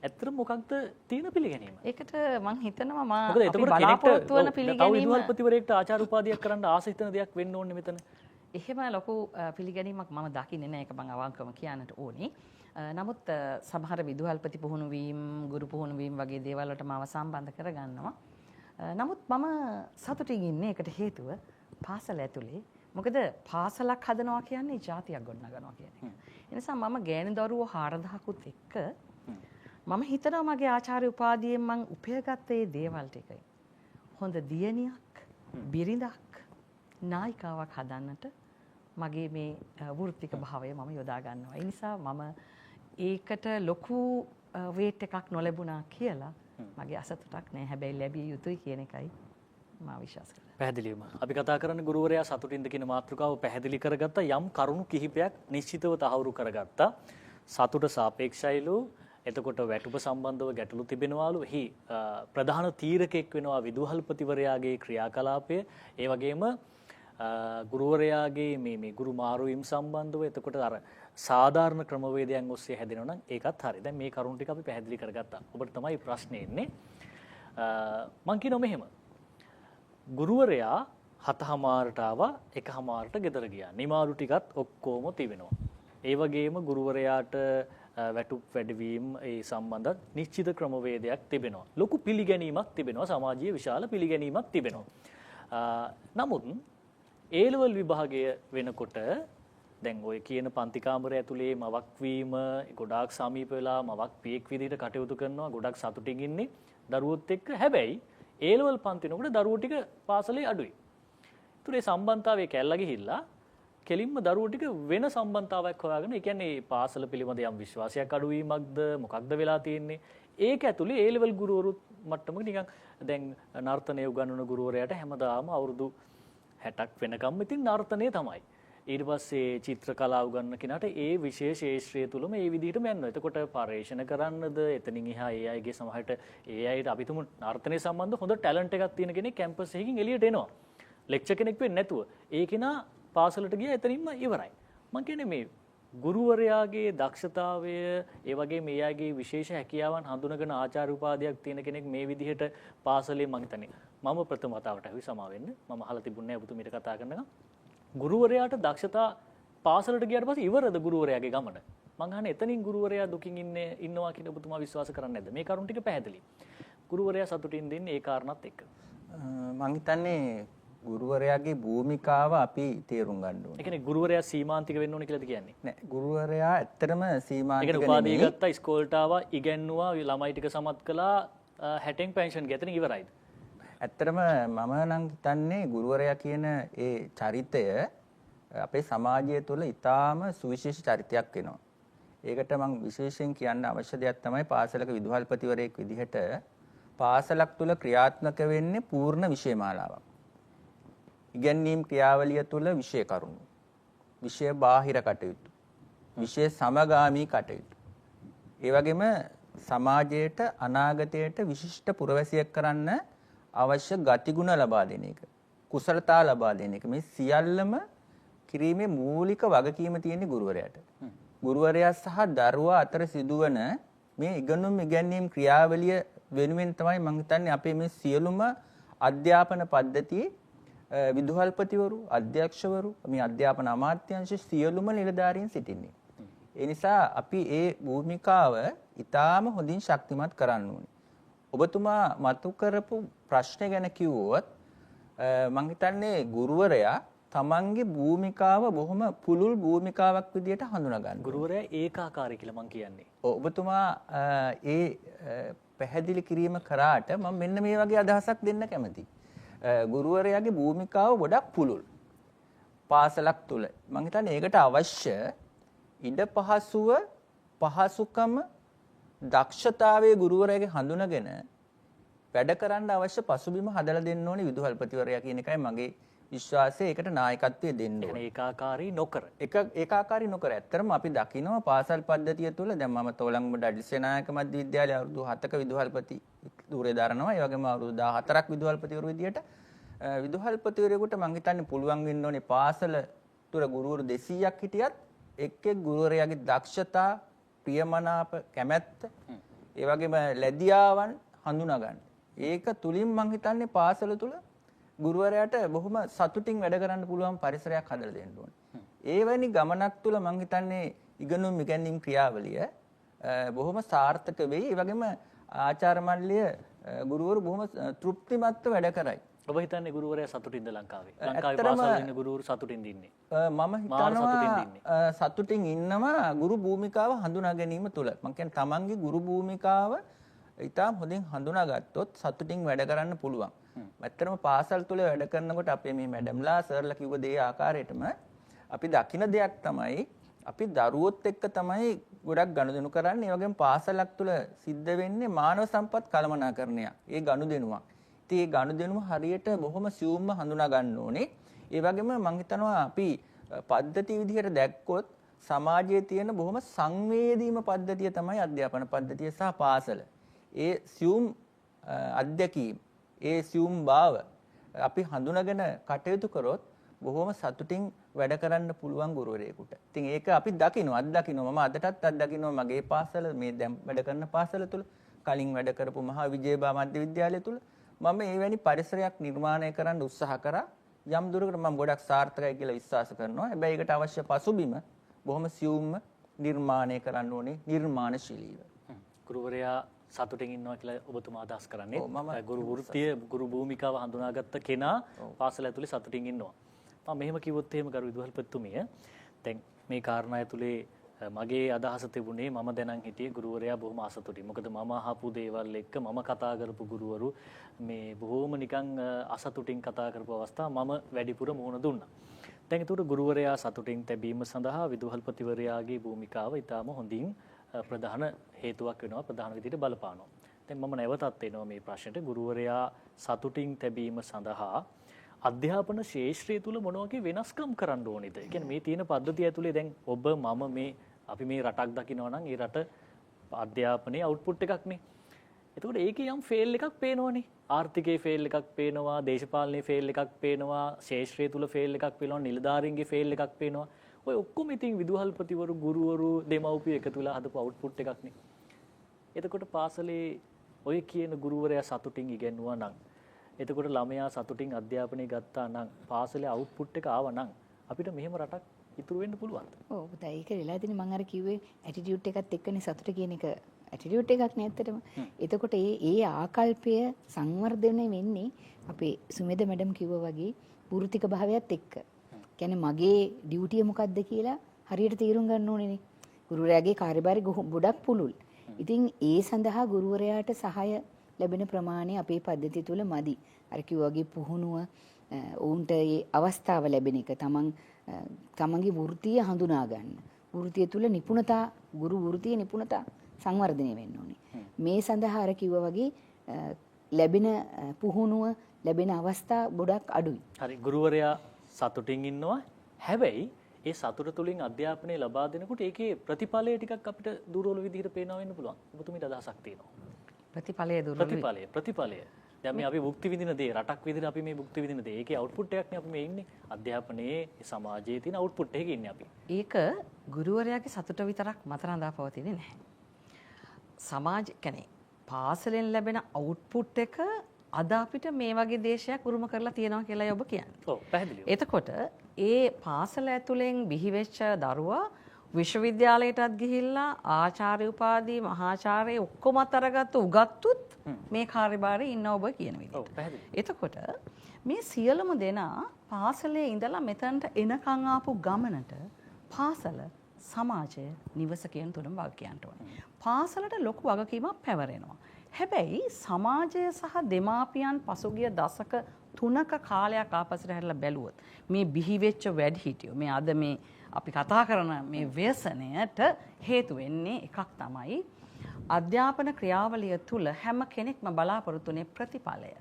ඇත්තටම මොකක්ද තියෙන පිළිගැනීම? ඒකට මං හිතනවා අපි බලාපොරොත්තු වෙන පිළිගැනීම විදුහල්පතිවරයෙක්ට ආචාර්ය උපාධියක් කරන්න ආස හිතන දෙයක් වෙන්න ඕනේ මෙතන. එහෙම ලොකු පිළිගැනීමක් මම දකින්නේ නැහැ. ඒක මම අවංකවම කියන්නට ඕනේ. නමුත් සමහර විදුහල්පති පුහුණු වීම, ගුරු පුහුණු වීම වගේ දේවල් වලට මාව සම්බන්ධ කරගන්නවා. නමුත් මම සතුටින් ඉන්නේ ඒකට හේතුව පාසල ඇතුලේ. මොකද පාසලක් හදනවා කියන්නේ ජාතියක් ගොඩනගනවා කියන එක. ඒ නිසා මම ගෑණි දරුවෝ 4000කුත් එක්ක මම හිතනවා මගේ ආචාර්ය උපාධියෙන් මම උපයගත්තේ දේවල් ටිකයි. හොඳ දියණියක්, බිරිඳක්, නායිකාවක් හදන්නට මගේ මේ වෘත්තික භාවය මම යොදා ගන්නවා. ඒ නිසා මම ඒකට ලොකු වේට් එකක් නොලැබුණා කියලා මගේ අසතුටක් නෑ. හැබැයි ලැබිය යුතුයි කියන එකයි මම විශ්වාස කරන්නේ. පැහැදිලිවම අපි කතා කරන්නේ ගුරුවරයා සතුටින්ද කියන මාතෘකාව පැහැදිලි කරගත්තා. යම් කරුණු කිහිපයක් නිශ්චිතව තහවුරු කරගත්තා. සතුට සාපේක්ෂයිලු. එතකොට වැටුප සම්බන්ධව ගැටලු තිබෙනවාලු. එහි ප්‍රධාන තීරකෙක් වෙනවා විදුහල්පතිවරයාගේ ක්‍රියාකලාපය. ඒ වගේම ගුරුවරයාගේ මේ ගුරු මාරුවීම් සම්බන්ධව එතකොට අර සාධාරණ ක්‍රමවේදයන් ඔස්සේ හැදෙනවා නම් ඒකත් හරි. දැන් මේ කරුණු ටික අපි පැහැදිලි කරගත්තා. ඔබට තමයි ප්‍රශ්නේ එන්නේ. මං කියනවා මෙහෙම. ගුරුවරයා 7:00ට ආවා 1:00ට ගෙදර ගියා. නිමාඩු ටිකත් ඔක්කොම තිබෙනවා. ඒ වගේම ගුරුවරයාට වැටුප් වැඩිවීම ඒ සම්බන්ධ නිශ්චිත ක්‍රමවේදයක් තිබෙනවා. ලොකු පිළිගැනීමක් තිබෙනවා. සමාජීය විශාල පිළිගැනීමක් තිබෙනවා. නමුත් A-level විභාගය වෙනකොට දැන් ඔය කියන පන්ති කාමරය ඇතුලේ මවක් වීම ගොඩාක් සමීප වෙලා මවක් පියෙක් විදිහට කටයුතු කරනවා. ගොඩක් සතුටින් ඉන්නේ දරුවොත් එක්ක. හැබැයි A-level පන්තිනකොට දරුවෝ ටික පාසලේ අඩුයි. ඒතර ඒ සම්බන්ධතාවය කැල්ලා ගිහිල්ලා කෙලින්ම දරුවෝ ටික වෙන සම්බන්ධතාවයක් හොයාගෙන ඒ කියන්නේ පාසල පිළිබඳ යම් විශ්වාසයක් අඩුවීමක්ද මොකක්ද වෙලා තියෙන්නේ. ඒක ඇතුලේ A-level ගුරුවරු මට්ටමක නිකන් දැන් නර්තනය උගන්වන ගුරුවරයාට හැමදාම අවුරුදු 60ක් වෙනකම් ඉතින් නර්තනය තමයි. ඊට පස්සේ චිත්‍ර කලාව උගන්වන කෙනාට ඒ විශේෂ ශාස්ත්‍රය තුලම ඒ විදිහටම යනවා. එතකොට පරිශන කරන්නද එතනින් එහා ඒ අයගේ සමහරට ඒ අයට අපි තුමු නර්තනයේ සම්බන්ධ හොඳ ටැලන්ට් එකක් තියෙන කෙනෙක් කැම්පස් එකකින් එළියට එනවා. ලෙක්චර් කෙනෙක් වෙන්නේ නැතුව. ඒ කෙනා පාසලට ගියා එතනින්ම ඉවරයි. මම කියන්නේ මේ ගුරුවරයාගේ දක්ෂතාවය ඒ වගේ මේ අයගේ විශේෂ හැකියාවන් හඳුනගෙන ආචාර්ය උපාධියක් තියෙන කෙනෙක් මේ විදිහට පාසලේ මම හිතන්නේ මම ප්‍රථම වතාවට ඇහුවේ සමා වෙන්න. මම අහලා තිබුණේ ඔබතුමීට කතා කරනවා. ගුරුවරයාට දක්ෂතා පාසලට ගියාට පස්සේ ඉවරද ගුරුවරයාගේ ගමන? මං අහන්නේ එතනින් ගුරුවරයා දුකින් ඉන්නවා කියන ඔබතුමා විශ්වාස කරන්නේ නැද්ද? මේ කරුණ ටික පැහැදිලි. ගුරුවරයා සතුටින් දෙන්නේ ඒ කාරණාත් එක්ක. මං හිතන්නේ ගුරුවරයාගේ භූමිකාව අපි තේරුම් ගන්න ඕනේ. ඒ කියන්නේ ගුරුවරයා සීමාන්තික වෙන්න ඕනේ කියලාද කියන්නේ? නෑ ගුරුවරයා ඇත්තටම සීමාන්තික නෙමෙයි. ඒ කියන්නේ උපාධිය ගත්තා, ඉස්කෝලේට ආවා, ඉගෙනුවා, ළමයි ටික සමත් කළා, 60න් පෙන්ෂන් ගියා. එතන ඉවරයිද? ඇත්තටම මම නම් හිතන්නේ ගුරුවරයා කියන ඒ චරිතය අපේ සමාජය තුළ ඉතාම සුවිශේෂ චරිතයක් වෙනවා. ඒකට මම විශේෂයෙන් කියන්න අවශ්‍ය දෙයක් තමයි පාසලක විදුහල්පතිවරයෙක් විදිහට පාසලක් තුළ ක්‍රියාත්මක වෙන්නේ පූර්ණ විෂය මාලාවක්. ඉගැන්වීම් ක්‍රියාවලිය තුළ විෂය කරුණු, විෂය බාහිර කටයුතු, විෂය සමගාමී කටයුතු. ඒ වගේම සමාජයට අනාගතයට විශිෂ්ට පුරවැසියෙක් කරන්න අවශ්‍ය ගතිගුණ ලබා දෙන එක, කුසලතා ලබා දෙන එක, මේ සියල්ලම කිරීමේ මූලික වගකීම තියෙන්නේ ගුරුවරයාට. ගුරුවරයා සහ දරුවා අතර සිදුවන මේ ඉගෙනීම් ක්‍රියාවලිය වෙනුවෙන් තමයි මම හිතන්නේ අපේ මේ සියලුම අධ්‍යාපන පද්ධතියේ විදුහල්පතිවරු, අධ්‍යක්ෂවරු, මේ අධ්‍යාපන අමාත්‍යාංශ සියලුම නිලධාරීන් සිටින්නේ. ඒ නිසා අපි ඒ භූමිකාව ඊටාම හොඳින් ශක්තිමත් කරන්න ඕනේ. ඔබතුමා මතු කරපු ප්‍රශ්න ගැන කිව්වොත් මම හිතන්නේ ගුරුවරයා තමන්ගේ භූමිකාව බොහොම පුළුල් භූමිකාවක් විදිහට හඳුනා ගන්න. ගුරුවරයා ඒකාකාරී කියලා මම කියන්නේ. ඔබතුමා ඒ පැහැදිලි කිරීම කරාට මම මෙන්න මේ වගේ අදහසක් දෙන්න කැමතියි. ගුරුවරයාගේ භූමිකාව ගොඩක් පුළුල්. පාසලක් තුල මම හිතන්නේ ඒකට අවශ්‍ය ඉඩ පහසුව, පහසුකම, දක්ෂතාවයේ ගුරුවරයාගේ හඳුනගෙන වැඩ කරන්න අවශ්‍ය පසුබිම හදලා දෙන්න ඕනේ විදුහල්පතිවරයා කියන එකයි මගේ විශ්වාසය. ඒකට නායකත්වය දෙන්න ඕනේ. ඒකාකාරී නොකර. ඒකාකාරී නොකර. ඇත්තටම අපි දකිනවා පාසල් පද්ධතිය තුළ දැන් මම තෝලංගම ඩඩිසේනායක මධ්‍ය විද්‍යාලයේ අවුරුදු 7ක විදුහල්පති ධූරය දරනවා. ඒ වගේම අවුරුදු 14ක් විදුහල්පතිවරු විදියට විදුහල්පතිවරයෙකුට මම හිතන්නේ පුළුවන් වෙන්න ඕනේ පාසල තුළ ගුරුවරු 200ක් හිටියත් එක් ගුරුවරයාගේ දක්ෂතා, ප්‍රියමනාප, කැමැත්ත, ඒ වගේම ලැබියාවන් හඳුනා ගන්න. ඒක තුලින් මම හිතන්නේ පාසල තුළ ගුරුවරයාට බොහොම සතුටින් වැඩ කරන්න පුළුවන් පරිසරයක් හදලා දෙන්න ඕනේ. ඒ වැනි ගමනක් තුළ මම හිතන්නේ ඉගෙනීම් ක්‍රියාවලිය බොහොම සාර්ථක වෙයි. ඒ වගේම ආචාර්ය මණ්ඩලය ගුරුවරු බොහොම තෘප්තිමත්ව වැඩ කරයි. ඔබ හිතන්නේ ගුරුවරයා සතුටින්ද ලංකාවේ? ලංකාවේ පාසල් ඉන්න ගුරුවරු සතුටින්ද ඉන්නේ? මම හිතනවා සතුටින් ඉන්නවා ගුරු භූමිකාව හඳුනා ගැනීම තුළ. මම කියන්නේ තමන්ගේ ගුරු භූමිකාව ඉතාම හොඳින් හඳුනාගත්තොත් සතුටින් වැඩ කරන්න පුළුවන්. ඇත්තටම පාසල් තුල වැඩ කරනකොට අපේ මේ මැඩම්ලා සර්ලා කිව්ව දේ ආකාරයටම අපි දකින දෙයක් තමයි අපි දරුවොත් එක්ක තමයි ගොඩක් ගනුදෙනු කරන්නේ. ඒ වගේම පාසලක් තුල සිද්ධ වෙන්නේ මානව සම්පත් කළමනාකරණයක්. ඒ ගනුදෙනුවක්. ඉතින් ඒ ගනුදෙනුව හරියට බොහොම සියුම්ව හඳුනා ගන්න ඕනේ. ඒ වගේම මම හිතනවා අපි පද්ධති විදිහට දැක්කොත් සමාජයේ තියෙන බොහොම සංවේදීම පද්ධතිය තමයි අධ්‍යාපන පද්ධතිය සහ පාසල. ඒ සියුම් අධ්‍යක්ීම්, ඒ සියුම් භාව අපි හඳුනාගෙන කටයුතු කරොත් බොහොම සතුටින් වැඩ කරන්න පුළුවන් ගුරුවරයෙකුට. ඉතින් ඒක අපි දකිනවා, අත්දකිනවා. මම අදටත් අත්දකිනවා මගේ පාසල, මේ දැන් වැඩ කරන පාසල තුල, කලින් වැඩ කරපු මහා විජේබා මධ්‍ය විද්‍යාලය තුල මම එවැනි පරිසරයක් නිර්මාණය කරන්න උත්සාහ කරා. යම් දුරකට මම ගොඩක් සාර්ථකයි කියලා විශ්වාස කරනවා. හැබැයි ඒකට අවශ්‍ය පසුබිම බොහොම සියුම්ව නිර්මාණය කරන්න ඕනේ, නිර්මාණශීලීව. ගුරුවරයා සතුටින් ඉන්නවා කියලා ඔබතුමා අදහස් කරන්නේ? ගුරු වෘත්තිය, ගුරු භූමිකාව හඳුනාගත්ත කෙනා පාසල ඇතුලේ සතුටින් ඉන්නවා. මම මෙහෙම කිව්වොත් එහෙම කරු විදුහල්පතිතුමිය, දැන් මේ කාරණා ඇතුලේ මගේ අදහස තිබුණේ මම දැනන් හිටියේ ගුරුවරයා බොහොම අසතුටින්. මොකද මම අහපු දේවල් එක්ක මම කතා කරපු ගුරුවරු මේ බොහොම නිකන් අසතුටින් කතා කරපු අවස්ථා මම වැඩිපුර මුහුණ දුන්නා. දැන් ඒකට ගුරුවරයා සතුටින් තැබීම සඳහා විදුහල්පතිවරයාගේ භූමිකාව ඊටාම හොඳින් ප්‍රධාන හේතුවක් වෙනවා, ප්‍රධාන විදිහට බලපානවා. දැන් මම නැවතත් එනවා මේ ප්‍රශ්නෙට. ගුරුවරයා සතුටින් තැබීම සඳහා අධ්‍යාපන ශාස්ත්‍රය තුල මොන වගේ වෙනස්කම් කරන්න ඕනේද? ඒ කියන්නේ මේ තියෙන පද්ධතිය ඇතුලේ දැන් ඔබ මම මේ අපි මේ රටක් දකිනවා නම් ඒ රට අධ්‍යාපනයේ අවුට්පුට් එකක්නේ. එතකොට ඒකේ යම් ෆේල් එකක් පේනවනේ. ආර්ථිකයේ ෆේල් එකක් පේනවා, දේශපාලනයේ ෆේල් එකක් පේනවා, ශාස්ත්‍රය තුල ෆේල් එකක් පේනවා, නිලධාරීන්ගේ ෆේල් එකක් පේනවා. ඔය ඔක්කොම ඉතින් විදුහල්පතිවරු, ගුරුවරු, දෙමව්පියෝ එකතු වෙලා හදපු අවුට්පුට් එකක්නේ. එතකොට පාසලේ ඔය කියන ගුරුවරයා සතුටින් ඉගෙනුවා නම්, එතකොට ළමයා සතුටින් අධ්‍යාපනය ගත්තා නම්, පාසලේ අවුට්පුට් එක ආවා නම් අපිට මෙහෙම රටක් ඉතුරු වෙන්න පුළුවන්ද? ඔව් පුතා ඒක වෙලා තියෙන්නේ මම අර කිව්වේ ඇටිටියුඩ් එකත් එක්කනේ සතුට කියන එක ඇටිටියුඩ් එකක් නේ ඇත්තටම. එතකොට ඒ ආකල්පය සංවර්ධනය වෙන්නේ අපේ සුමේද මැඩම් කිව්වා වගේ වෘත්තික භාවයත් එක්ක. කියන්නේ මගේ ඩියුටිය මොකක්ද කියලා හරියට තීරුම් ගන්න ඕනේනේ. ගුරුවරයාගේ කාර්යභාරය ගොඩක් පුළුල්. ඉතින් ඒ සඳහා ගුරුවරයාට සහාය ලැබෙන ප්‍රමාණය අපේ පද්ධතිය තුල මදි. අර කිව්වාගේ පුහුණුව ඔවුන්ට ඒ අවස්ථාව ලැබෙන එක තමන්ගේ වෘත්තිය හඳුනා ගන්න. වෘත්තිය තුල නිපුණතා ගුරු වෘත්තිය නිපුණතා සංවර්ධනය වෙන්න ඕනේ. මේ සඳහා අර කිව්වා වගේ ලැබෙන පුහුණුව ලැබෙන අවස්ථා ගොඩක් අඩුයි. හරි ගුරුවරයා සතුටින් ඉන්නවා. හැබැයි ඒ සතුට තුළින් අධ්‍යාපනය ලබා දෙනකොට ඒකේ ප්‍රතිඵලය ටිකක් අපිට දුර්වල විදිහට පේනවා වෙන්න පුළුවන්. ඔබතුමීට අදහසක් තියෙනවා. ප්‍රතිඵලය. දැන් මේ අපි භුක්ති විඳින දේ රටක් විදිහට අපි මේ භුක්ති විඳින දේ ඒකේ අවුට්පුට් එකක් නේ අපි මේ ඉන්නේ. අධ්‍යාපනයේ සමාජයේ තියෙන අවුට්පුට් එකක ඉන්නේ අපි. ඒක ගුරුවරයාගේ සතුට විතරක් මත රඳා පවතින්නේ නැහැ. සමාජ කියන්නේ පාසලෙන් ලැබෙන අවුට්පුට් එක අද අපිට මේ වගේ දේශයක් උරුම කරලා තියෙනවා කියලා ඔබ කියන්නේ. ඔව් පැහැදිලිව. එතකොට ඒ පාසල ඇතුලෙන් බිහිවෙච්ච දරුවා විශ්වවිද්‍යාලයටත් ගිහිල්ලා ආචාර්ය උපාධි මහාචාර්ය ඔක්කොමත් අරගත්තු උගත්තුත් මේ කාර්යභාරයේ ඉන්න ඔබ කියන විදිහට. ඔව් පැහැදිලි. එතකොට මේ සියලුම දෙනා පාසලේ ඉඳලා මෙතනට එනකන් ආපු ගමනට පාසල සමාජය නිවස කියන තුනම වග කියන්න ඕනේ. පාසලට ලොකු වගකීමක් පැවරෙනවා. හැබැයි සමාජය සහ දෙමාපියන් පසුගිය දශක 3ක කාලයක් ආපස්සට හැරලා බැලුවොත් මේ බිහිවෙච්ච වැඩිහිටියෝ මේ අද මේ අපි කතා කරන මේ ව්‍යසනයට හේතු වෙන්නේ එකක් තමයි අධ්‍යාපන ක්‍රියාවලිය තුල හැම කෙනෙක්ම බලාපොරොත්තු වෙන ප්‍රතිඵලය.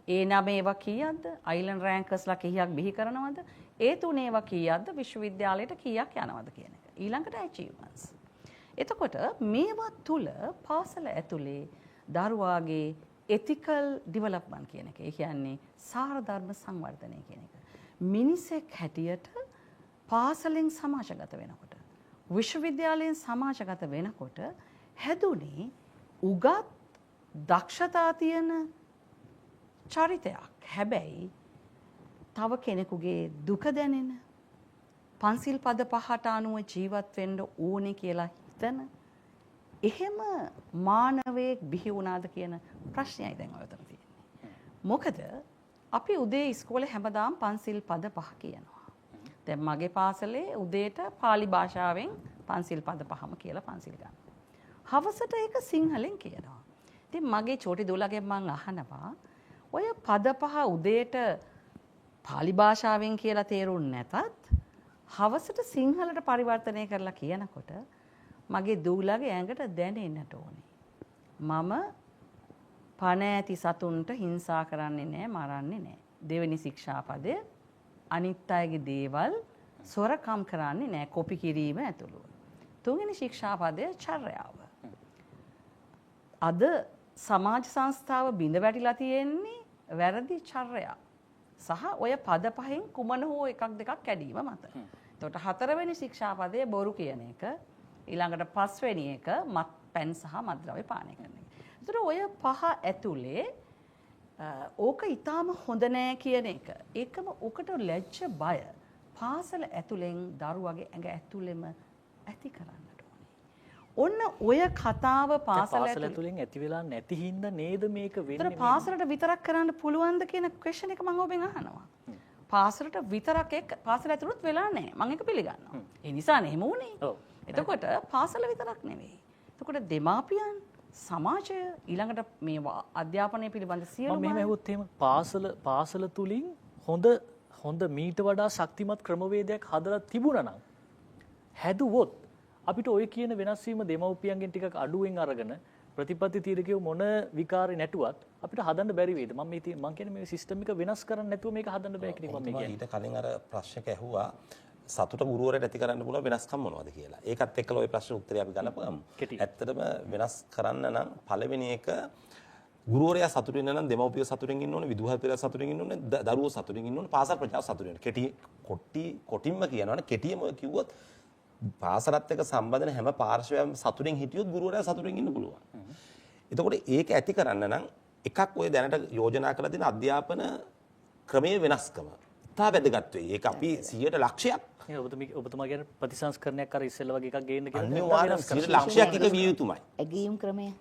ඒ නම ඒවා කීයක්ද? අයිලන්ඩ් රෑන්කර්ස්ලා කීයක් බිහි කරනවද? ඒ තුනේ ඒවා කීයක්ද? විශ්වවිද්‍යාලයට කීයක් යනවද කියන එක. ඊළඟට achievements. එතකොට මේවා තුල පාසල ඇතුලේ දරුවාගේ ethical development කියන එක. ඒ කියන්නේ සාර ධර්ම සංවර්ධනය කියන එක. මිනිසෙක් හැටියට පාසලෙන් සමාජගත වෙනකොට විශ්වවිද්‍යාලයෙන් සමාජගත වෙනකොට හැදුනේ උගත් දක්ෂතා තියෙන චරිතයක්. හැබැයි තව කෙනෙකුගේ දුක දැනෙන පන්සිල් පද 5ට අනුව ජීවත් වෙන්න ඕනේ කියලා හිතන එහෙම මානවයෙක් බිහි වුණාද කියන ප්‍රශ්නයයි දැන් ඔය උතන තියෙන්නේ. මොකද අපි උදේ ඉස්කෝලේ හැමදාම පන්සිල් පද 5 කියනවා. දැන් මගේ පාසලේ උදේට pāli භාෂාවෙන් පන්සිල් පද 5ම කියලා පන්සිල් ගන්නවා. හවසට ඒක සිංහලෙන් කියනවා. ඉතින් මගේ චෝටි දූලගෙන් මම අහනවා ඔය පද 5 උදේට pāli භාෂාවෙන් කියලා තේරුන්නේ නැතත් හවසට සිංහලට පරිවර්තනය කරලා කියනකොට මගේ දූලගේ ඇඟට දැනෙන්නට ඕනේ. මම පණ ඇති සතුන්ට හිංසා කරන්නේ නැහැ, මරන්නේ නැහැ. දෙවෙනි ශික්ෂාපදය අනිත් අයගේ දේවල් සොරකම් කරන්නේ නැහැ, කොපි කිරීම ඇතුළු. තුන්වෙනි ශික්ෂාපදය චර්යාව. අද සමාජ සංස්ථාව බිඳ වැටිලා තියෙන්නේ වැරදි චර්යා. සහ ඔය පද පහෙන් කුමන හෝ එකක් දෙකක් කැඩීම මත. එතකොට හතරවෙනි ශික්ෂාපදයේ බොරු කියන එක, ඊළඟට පස්වෙනි එක මත්පැන් සහ මත්ද්‍රව්‍ය පානය කරන එක. එතකොට ඔය පහ ඇතුලේ ඕක ඊටාම හොඳ නෑ කියන එක. ඒකම ඔකට ලැජ්ජ බය පාසල ඇතුලෙන් දරුවගේ ඇඟ ඇතුලෙම ඇති කරන්නට ඕනේ. ඔන්න ඔය කතාව පාසල ඇතුලෙන් ඇති වෙලා නැති හින්දා නේද මේක වෙන්නේ. ඒතර පාසලට විතරක් කරන්න පුළුවන්ද කියන ක්වෙස්චන් එක මම ඔබෙන් අහනවා. පාසලට විතරක් පාසල ඇතුළත් වෙලා නැහැ. මම ඒක පිළිගන්නවා. ඒ නිසානේ එහෙම වුනේ. ඔව්. එතකොට පාසල විතරක් නෙවෙයි. එතකොට දෙමාපියන් සමාජය ඊළඟට මේ අධ්‍යාපනය පිළිබඳ සියලුම මම මෙහෙම ඇහුවොත් එහෙම පාසල තුලින් හොඳ මීට වඩා ශක්තිමත් ක්‍රමවේදයක් හදලා තිබුණා නම් හැදුවොත් අපිට ඔය කියන වෙනස් වීම දෙමව්පියන්ගෙන් ටිකක් අඩුවෙන් අරගෙන ප්‍රතිපත්ති තීරකයෝ මොන විකාරේ නැටුවත් අපිට හදන්න බැරි වේද? මම කියන්නේ මේ සිස්ටම් එක වෙනස් කරන්න නැතුව මේක හදන්න බෑ කියන එක මම කියන්නේ. ඊට කලින් අර ප්‍රශ්නක ඇහුවා සතුට ගුරුවරයාට ඇති කරන්න පුළුවන් වෙනස්කම් මොනවද කියලා. ඒකත් එක්කලා ওই ප්‍රශ්න උත්තරය අපි ගන්නපුවාම. ඇත්තටම වෙනස් කරන්න නම් පළවෙනි එක ගුරුවරයා සතුටින් ඉන්න නම් දෙමව්පියෝ සතුටින් ඉන්න ඕනේ, විදුහල්පතිලා සතුටින් ඉන්න ඕනේ, දරුවෝ සතුටින් ඉන්න ඕනේ, පාසල් ප්‍රජාව සතුටින් ඉන්න. කොටින්ම කියනවනේ කෙටියම කිව්වොත් පාසලත් එක්ක සම්බන්ධන හැම පාර්ශවයක්ම සතුටින් හිටියොත් ගුරුවරයා සතුටින් ඉන්න පුළුවන්. එතකොට ඒක ඇති කරන්න නම් එකක් ඔය දැනට යෝජනා කරලා තියෙන අධ්‍යාපන ක්‍රමයේ වෙනස්කම. තා වැදගත් වෙයි. ඒක අපි 100ට ලක්ෂයක්. ඔබතුමා කියන්නේ ප්‍රතිසංස්කරණයක් කර ඉස්සෙල්ලා වගේ එකක් ගේන්න කියලා. අනිවාර්යයෙන් 100ට ලක්ෂයක් එක විය යුතුමයි. ඇගීම් ක්‍රමය.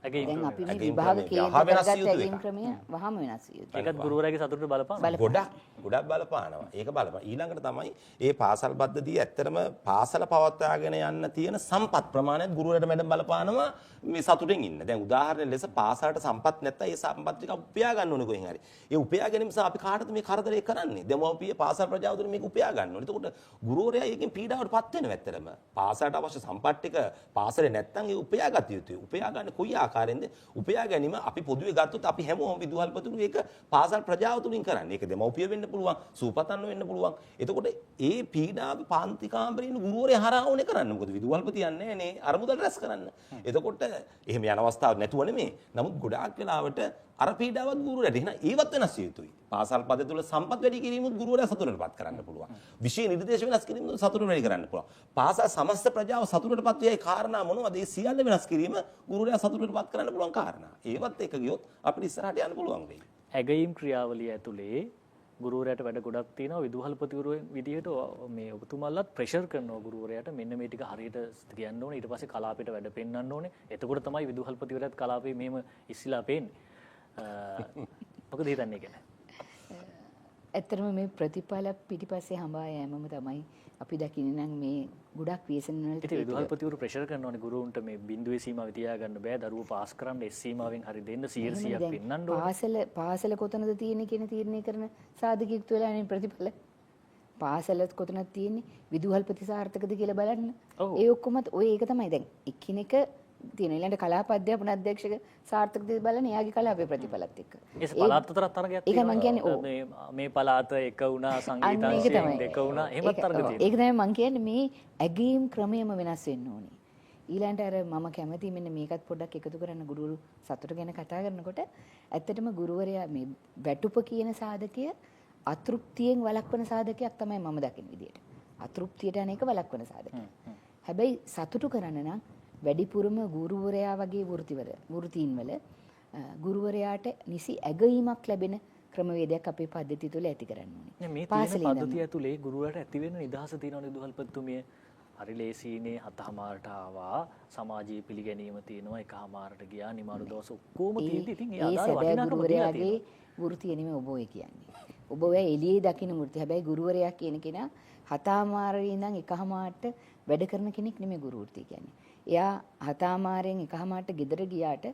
දැන් අපි මේ විභාග කේන්ද්‍ර කරගත්ත ඇගීම් ක්‍රමය වහම වෙනස් විය යුතුයි. ඒකත් ගුරුවරයාගේ සතුටට බලපානවා. ගොඩක් බලපානවා. ඒක බලපාන. ඊළඟට තමයි මේ පාසල් පද්ධතිය ඇත්තටම පාසල පවත්වාගෙන යන්න තියෙන සම්පත් ප්‍රමාණයත් ගුරුවරයාට මැඩම් බලපානවා මේ සතුටින් ඉන්න. දැන් උදාහරණ ලෙස පාසලට සම්පත් නැත්තම් ඒ සම්පත් ටික උපයා ගන්න ඕනේ කොහෙන් හරි. ඒ උපයා ගැනීම නිසා අපි කාටද මේ කරදරේ කරන්නේ? දෙමව්පිය පාසල් ප්‍රජාව තුළ මේක උපයා ගන්න ඕනේ. එතකොට ගුරුවරයා ඒකෙන් පීඩාවටපත් වෙනවා ඇත්තටම. පාසලට අවශ්‍ය සම්පත් ටික පාසලේ නැත්තම් ඒ උපයා ගත යුතුයි. උපයා ගන්න කොයි ආකාරයෙන්ද? උපයා ගැනීම අපි පොදුවේ ගත්තොත් අපි හැමෝම විදුහල්පතිතුරු ඒක පාසල් ප්‍රජාව තුලින් කරන්නේ. ඒක දෙමව්පිය වෙන්න පුළුවන්, සූපතන්න වෙන්න පුළුවන්. එතකොට ඒ පීඩාව පාන්ති කාමරේ ඉන්න ගුරුවරයා හරහා ඕනේ කරන්න. මොකද විදුහල්පති යන්නේ නේ අරමුදල් රැස් කරන්න. එතකොට එහෙම යන අවස්ථාවක් නැතුව නෙමෙයි. නමුත් ගොඩාක් වෙලාවට අර පීඩාවත් ගුරුවරයාට එහෙනම් ඒවත් වෙනස් විය යුතුයි. පාසල් පද තුල සම්පත් වැඩි කිරීමත් ගුරුවරයා සතුටටපත් කරන්න පුළුවන්. විෂය නිර්දේශ වෙනස් කිරීමත් සතුට වැඩි කරන්න පුළුවන්. පාසල් සමස්ත ප්‍රජාව සතුටටපත් වෙයි කාරණා මොනවද? ඒ සියල්ල වෙනස් කිරීම ගුරුවරයා සතුටටපත් කරන්න පුළුවන් කාරණා. ඒවත් එක ගියොත් අපිට ඉස්සරහට යන්න පුළුවන් වෙයි. ඇගයීම් ක්‍රියාවලිය ඇතුලේ ගුරුවරයාට වැඩ ගොඩක් තියෙනවා. විදුහල්පතිවරුන් විදිහට මේ ඔබතුමාලත් ප්‍රෙෂර් කරනවා ගුරුවරයාට මෙන්න මේ ටික හරියට කියන්න ඕනේ. ඊට පස්සේ කලාපයට වැඩ පෙන්වන්න ඕනේ. එතකොට තමයි විදුහල්පතිවරයාත් කලාපේ මෙහෙම ඉස්සිලා පේන්නේ. මොකද හිතන්නේ කියලා. ඇත්තටම මේ ප්‍රතිඵල පිටිපස්සේ හඹා යෑමම තමයි අපි දකින්නේ නම් මේ ගොඩක් ව්‍යසන වලට ඉතින් විදුහල්පතිවරු ප්‍රෙෂර් කරනවානේ ගුරුවරුන්ට මේ බිඳුවේ සීමාව තියාගන්න බෑ. දරුවෝ පාස් කරන්න S සීමාවෙන් හරි දෙන්න 100ක් පෙන්නන්න ඕනේ. පාසල කොතනද තියෙන්නේ කියන තීරණය කරන සාධකීත්ව වෙලානේ ප්‍රතිඵල. පාසලත් කොතනද තියෙන්නේ විදුහල්පති සාර්ථකද කියලා බලන්න. ඒ ඔක්කොමත් ඔය ඒක තමයි දැන් එකිනෙක තියෙන ඊළඟ කලාප අධ්‍යාපන අධ්‍යක්ෂක සාර්ථකද බලන්න එයාගේ කලාපේ ප්‍රතිඵලත් එක්ක. ඒ පළාත් අතර තරගයක් තියෙනවා. මේ පළාත එක වුණා සංගීතාංශයෙන් දෙක වුණා එහෙමත් තරග තියෙනවා. ඒක තමයි මම කියන්නේ මේ ඇගීම් ක්‍රමයම වෙනස් වෙන්න ඕනේ. ඊළඟට අර මම කැමති මෙන්න මේකත් පොඩ්ඩක් එකතු කරන්න ගුරුවරු සතුට ගැන කතා කරනකොට ඇත්තටම ගුරුවරයා මේ වැටුප කියන සාධකය අතෘප්තියෙන් වළක්වන සාධකයක් තමයි මම දකින විදියට. අතෘප්තියට අනේක වළක්වන සාධකයක්. හැබැයි සතුටු කරන්න නම් වැඩිපුරම ගුරුවරයා වගේ වෘත්තීන් වල ගුරුවරයාට නිසි ඇගීමක් ලැබෙන ක්‍රමවේදයක් අපේ පද්ධතිය තුළ ඇති කරන්න ඕනේ. මේ තියෙන පද්ධතිය ඇතුලේ ගුරුවරයාට ඇති වෙන නිදහස තියෙනවනේ විදුහල්පතිතුමිය. හරි ලේසියිනේ 7:00ට ආවා සමාජීය පිළිගැනීම තියෙනවා 1:00ට ගියා නිමාඩු දවස් ඔක්කොම තියෙද්දි ඉතින් ඒ ආදාය වටිනාකම ගුරුවරයාගේ වෘත්තිය නෙමෙයි ඔබ ඔය කියන්නේ. ඔබ ඔය එළියේ දකින්න වෘත්තිය. හැබැයි ගුරුවරයා කියන කෙනා 7:00 ඉඳන් 1:00ට වැඩ කරන කෙනෙක් නෙමෙයි ගුරු වෘත්තිය කියන්නේ. එයා 7:00න් 1:00ට ගෙදර ගියාට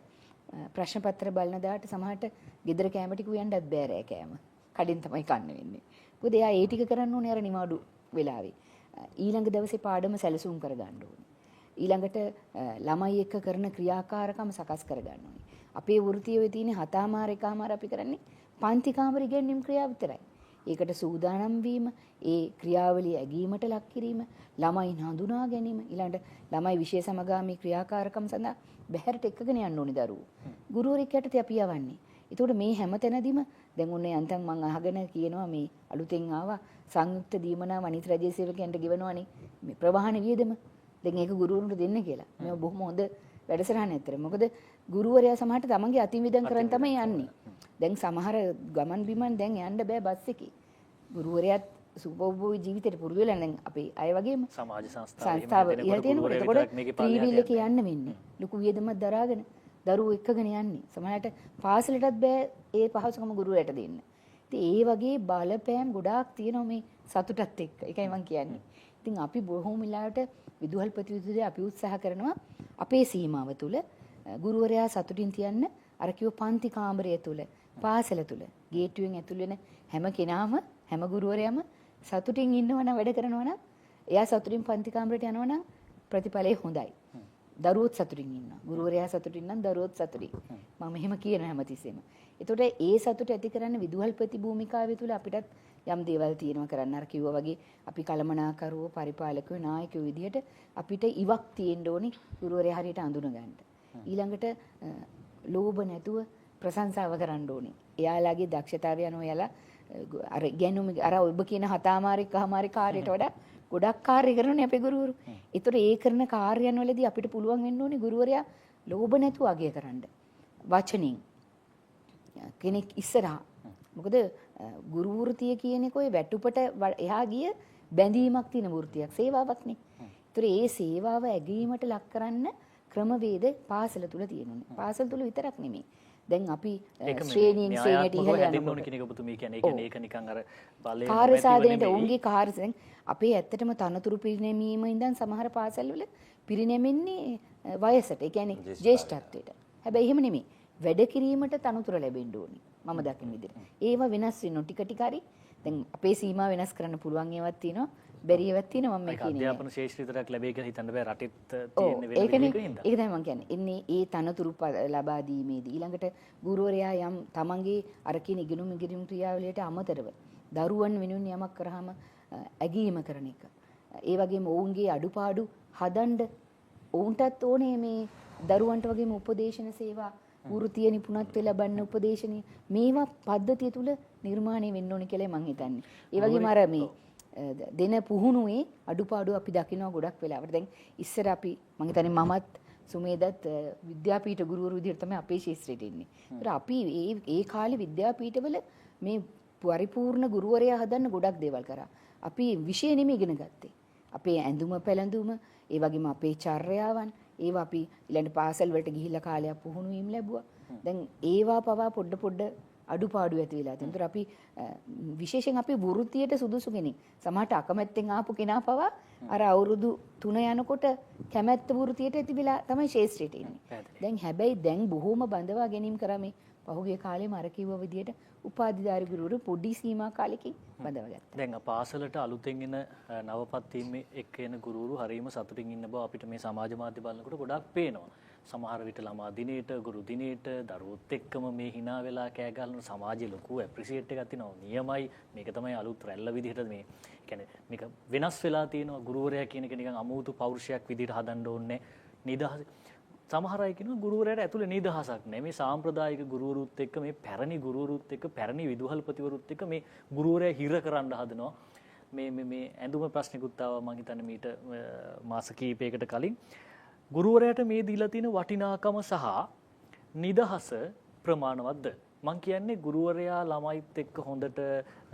ප්‍රශ්න පත්‍ර බලන දාට සමහරට ගෙදර කැම ටික උයන්නත් බෑ රෑ කැම. කඩින් තමයි කන්න වෙන්නේ. මොකද එයා ඒ ටික කරන්න ඕනේ අර නිමාඩු වෙලාවේ. ඊළඟ දවසේ පාඩම සැලසුම් කරගන්න ඕනේ. ඊළඟට ළමයි එක්ක කරන ක්‍රියාකාරකම් සකස් කරගන්න ඕනේ. අපේ වෘත්තියේ තියෙන 7:00 1:00 අපි කරන්නේ පන්ති කාමරේ ඉගෙනීම් ක්‍රියාව විතරයි. ඒකට සූදානම් වීම, ඒ ක්‍රියාවලිය ඇගීමට ලක් කිරීම, ළමයින් හඳුනා ගැනීම, ඊළඟට ළමයි විශේෂ සමගාමී ක්‍රියාකාරකම් සඳහා බැහැරට එක්කගෙන යන්න ඕනේ දරුවෝ. ගුරුවරයෙක් යටතේ අපි යවන්නේ. ඒතකොට මේ හැම තැනදීම දැන් ඔන්නේ අන්තම් මම අහගෙන කියනවා මේ අලුතෙන් ආවා සංයුක්ත දීමනා වනිත් රජයේ සේවකයන්ට ගෙවනවනේ මේ ප්‍රවාහන වියදම. දැන් ඒක ගුරුවරුන්ට දෙන්න කියලා. මේ බොහොම හොඳ වැඩසටහන ඇත්තට. මොකද ගුරුවරයා සමහරට තමන්ගේ අතිවිදම් කරන් තමයි යන්නේ. දැන් සමහර ගමන් බිමන් දැන් යන්න බෑ බස් එකේ. ගුරුවරයාත් සුබෝබෝයි ජීවිතේට පුරුදු වෙලා දැන් අපේ අය වගේම සමාජ සංස්ථාව ඉහළ තියෙනකොට එතකොට ත්‍රිවිල් එකේ යන්න වෙන්නේ. ලොකු වියදමක් දරාගෙන දරුවෝ එක්කගෙන යන්නේ. සමහරට පාසලටත් බෑ ඒ පහසුකම ගුරුවරයාට දෙන්න. ඉතින් ඒ වගේ බලපෑම් ගොඩාක් තියෙනවා මේ සතුටත් එක්ක. ඒකයි මම කියන්නේ. ඉතින් අපි බොහොම වෙලාවට විදුහල්පති විදුලිය අපි උත්සාහ කරනවා අපේ සීමාව තුළ ගුරුවරයා සතුටින් තියන්න අර කිව්ව පන්ති කාමරය තුළ පාසල තුළ ගේට්ටුවෙන් ඇතුල් වෙන හැම කෙනාම හැම ගුරුවරයාම සතුටින් ඉන්නවනම් වැඩ කරනවා නම් එයා සතුටින් පන්ති කාමරයට යනවා නම් ප්‍රතිඵලය හොඳයි. දරුවොත් සතුටින් ඉන්නවා. ගුරුවරයා සතුටින් නම් දරුවොත් සතුටින්. මම එහෙම කියනවා හැමතිස්සෙම. ඒතකොට ඒ සතුට ඇති කරන්න විදුහල්පති භූමිකාවේ තුල අපිටත් යම් දේවල් තියෙනවා කරන්න. අර කිව්වා වගේ අපි කළමනාකරුවෝ පරිපාලකයෝ නායකයෝ විදිහට අපිට ඉවක් තියෙන්න ඕනි ගුරුවරයා හරියට අඳුන ගන්න. ඊළඟට ලෝභ නැතුව ප්‍රශංසාව කරන්න ඕනි. එයාලගේ දක්ෂතාවය අනුව එයාලා අර ඉගෙනුම අර ඔබ කියන හතාමාරි කහමාරි කාර්යයට වඩා ගොඩක් කාර්ය කරනනේ අපේ ගුරුවරු. ඒතර ඒ කරන කාර්යයන් වලදී අපිට පුළුවන් වෙන්න ඕනේ ගුරුවරයා ලෝභ නැතුව අගය කරන්න. වචනින් කෙනෙක් ඉස්සරහා. මොකද ගුරු වෘත්තිය කියන එක ඔය වැටුපට එහා ගිය බැඳීමක් තියෙන වෘත්තියක් සේවාවක්නේ. ඒතර ඒ සේවාව ඇගීමට ලක් කරන්න ක්‍රමවේද පාසල තුල තියෙනුනේ. පාසල තුල විතරක් නෙමෙයි. දැන් අපි ශ්‍රේණීන් ශ්‍රේණියට ඉහළ යනකොට කෙනෙක් ඔබතුමී කියන්නේ ඒ කියන්නේ ඒක නිකන් අර බලය කාර්ය සාධනයට ඔවුන්ගේ කාර්ය දැන් අපේ ඇත්තටම තනතුරු පිරිනැමීම ඉඳන් සමහර පාසල්වල පිරිනැමෙන්නේ වයසට. ඒ කියන්නේ ජ්‍යෙෂ්ඨත්වයට. හැබැයි එහෙම නෙමෙයි. වැඩ කිරීමට තනතුර ලැබෙන්න ඕනි. මම දකින විදිහට. ඒවා වෙනස් වෙනවා ටික ටික හරි. දැන් අපේ සීමා වෙනස් කරන්න පුළුවන් ඒවාක් තියෙනවා. බැරි ඒවාක් තියෙනවා මම කියන්නේ. අධ්‍යාපන ශාස්ත්‍ර විතරක් ලැබෙයි කියලා හිතන්න බෑ රටෙත් තියෙන වෙන ඒක විදිහකින්. තමයි මම කියන්නේ. එන්නේ ඒ තනතුරු ලබා දීමේදී ඊළඟට ගුරුවරයා යම් තමන්ගේ අර කියන ඉගෙනුම් ක්‍රියාවලියට අමතරව දරුවන් වෙනුවෙන් යමක් කරාම ඇගීම කරන එක. ඒ වගේම ඔවුන්ගේ අඩුපාඩු හදන්න ඔවුන්ටත් ඕනේ මේ දරුවන්ට වගේම උපදේශන සේවා වෘත්තීය නිපුණත්වය ලබන්න උපදේශනීය මේවා පද්ධතිය තුල නිර්මාණය වෙන්න ඕනේ කියලා මම හිතන්නේ. ඒ වගේම අර මේ දෙන පුහුණුවේ අඩුපාඩු අපි දකිනවා ගොඩක් වෙලාවට. දැන් ඉස්සර අපි මම හිතන්නේ මමත් සුමේදත් විද්‍යාපීඨ ගුරුවරු විදිහට තමයි අපේ ශාස්ත්‍රයට ඉන්නේ. ඒතර අපි ඒ කාලේ විද්‍යාපීඨවල මේ පරිපූර්ණ ගුරුවරයා හදන්න ගොඩක් දේවල් කරා. අපි විෂය නෙමෙයි ඉගෙන ගත්තේ. අපේ ඇඳුම පැළඳුම, ඒ වගේම අපේ චර්යාවන්, ඒවා අපි ඊළඟ පාසල් වලට ගිහිල්ලා කාලයක් පුහුණු වීම ලැබුවා. දැන් ඒවා පවා පොඩ අඩුපාඩු ඇති වෙලා තියෙනවා. ඒතර අපි විශේෂයෙන් අපි වෘත්තියට සුදුසු කෙනෙක්. සමහරට අකමැත්තෙන් ආපු කෙනා පවා අර අවුරුදු 3 යනකොට කැමැත්ත වෘත්තියට ඇති වෙලා තමයි ශාස්ත්‍රයට එන්නේ. දැන් හැබැයි දැන් බොහොම බඳවා ගැනීම කරා පහුගිය කාලේ මර කිව්ව විදියට උපාධිධාරී ගුරුවරු පොඩි සීමා කාලෙකින් බඳවගත්තා. දැන් පාසලට අලුතෙන් එන නවපත් වීම එක්ක එන ගුරුවරු හරීම සතුටින් ඉන්න බව අපිට මේ සමාජ මාධ්‍ය බලනකොට ගොඩක් පේනවා. සමහර විට ළමා දිනේට ගුරු දිනේට දරුවොත් එක්කම මේ hina වෙලා කෑ ගහන සමාජයේ ලොකු ඇප්‍රීසියේට් එකක් තියෙනවා. නියමයි මේක තමයි අලුත් රැල්ල විදිහට මේ කියන්නේ මේක වෙනස් වෙලා තියෙනවා. ගුරුවරයා කියන එක නිකන් අමුතු පෞරුෂයක් විදිහට හදන්න ඕනේ. නිදහස සමහර අය කියනවා ගුරුවරයාට ඇතුලේ නිදහසක් නැහැ. මේ සාම්ප්‍රදායික ගුරුවරුත් එක්ක මේ පැරණි ගුරුවරුත් එක්ක පැරණි විදුහල්පතිවරුත් එක්ක මේ ගුරුවරයා හිර කරන්න හදනවා. මේ ඇඳුම ප්‍රශ්නිකුත් ආවා මම හිතන්නේ මීට මාස කිහිපයකට කලින්. ගුරුවරයාට මේ දීලා තියෙන වටිනාකම සහ නිදහස ප්‍රමාණවත්ද? මං කියන්නේ ගුරුවරයා ළමයිත් එක්ක හොඳට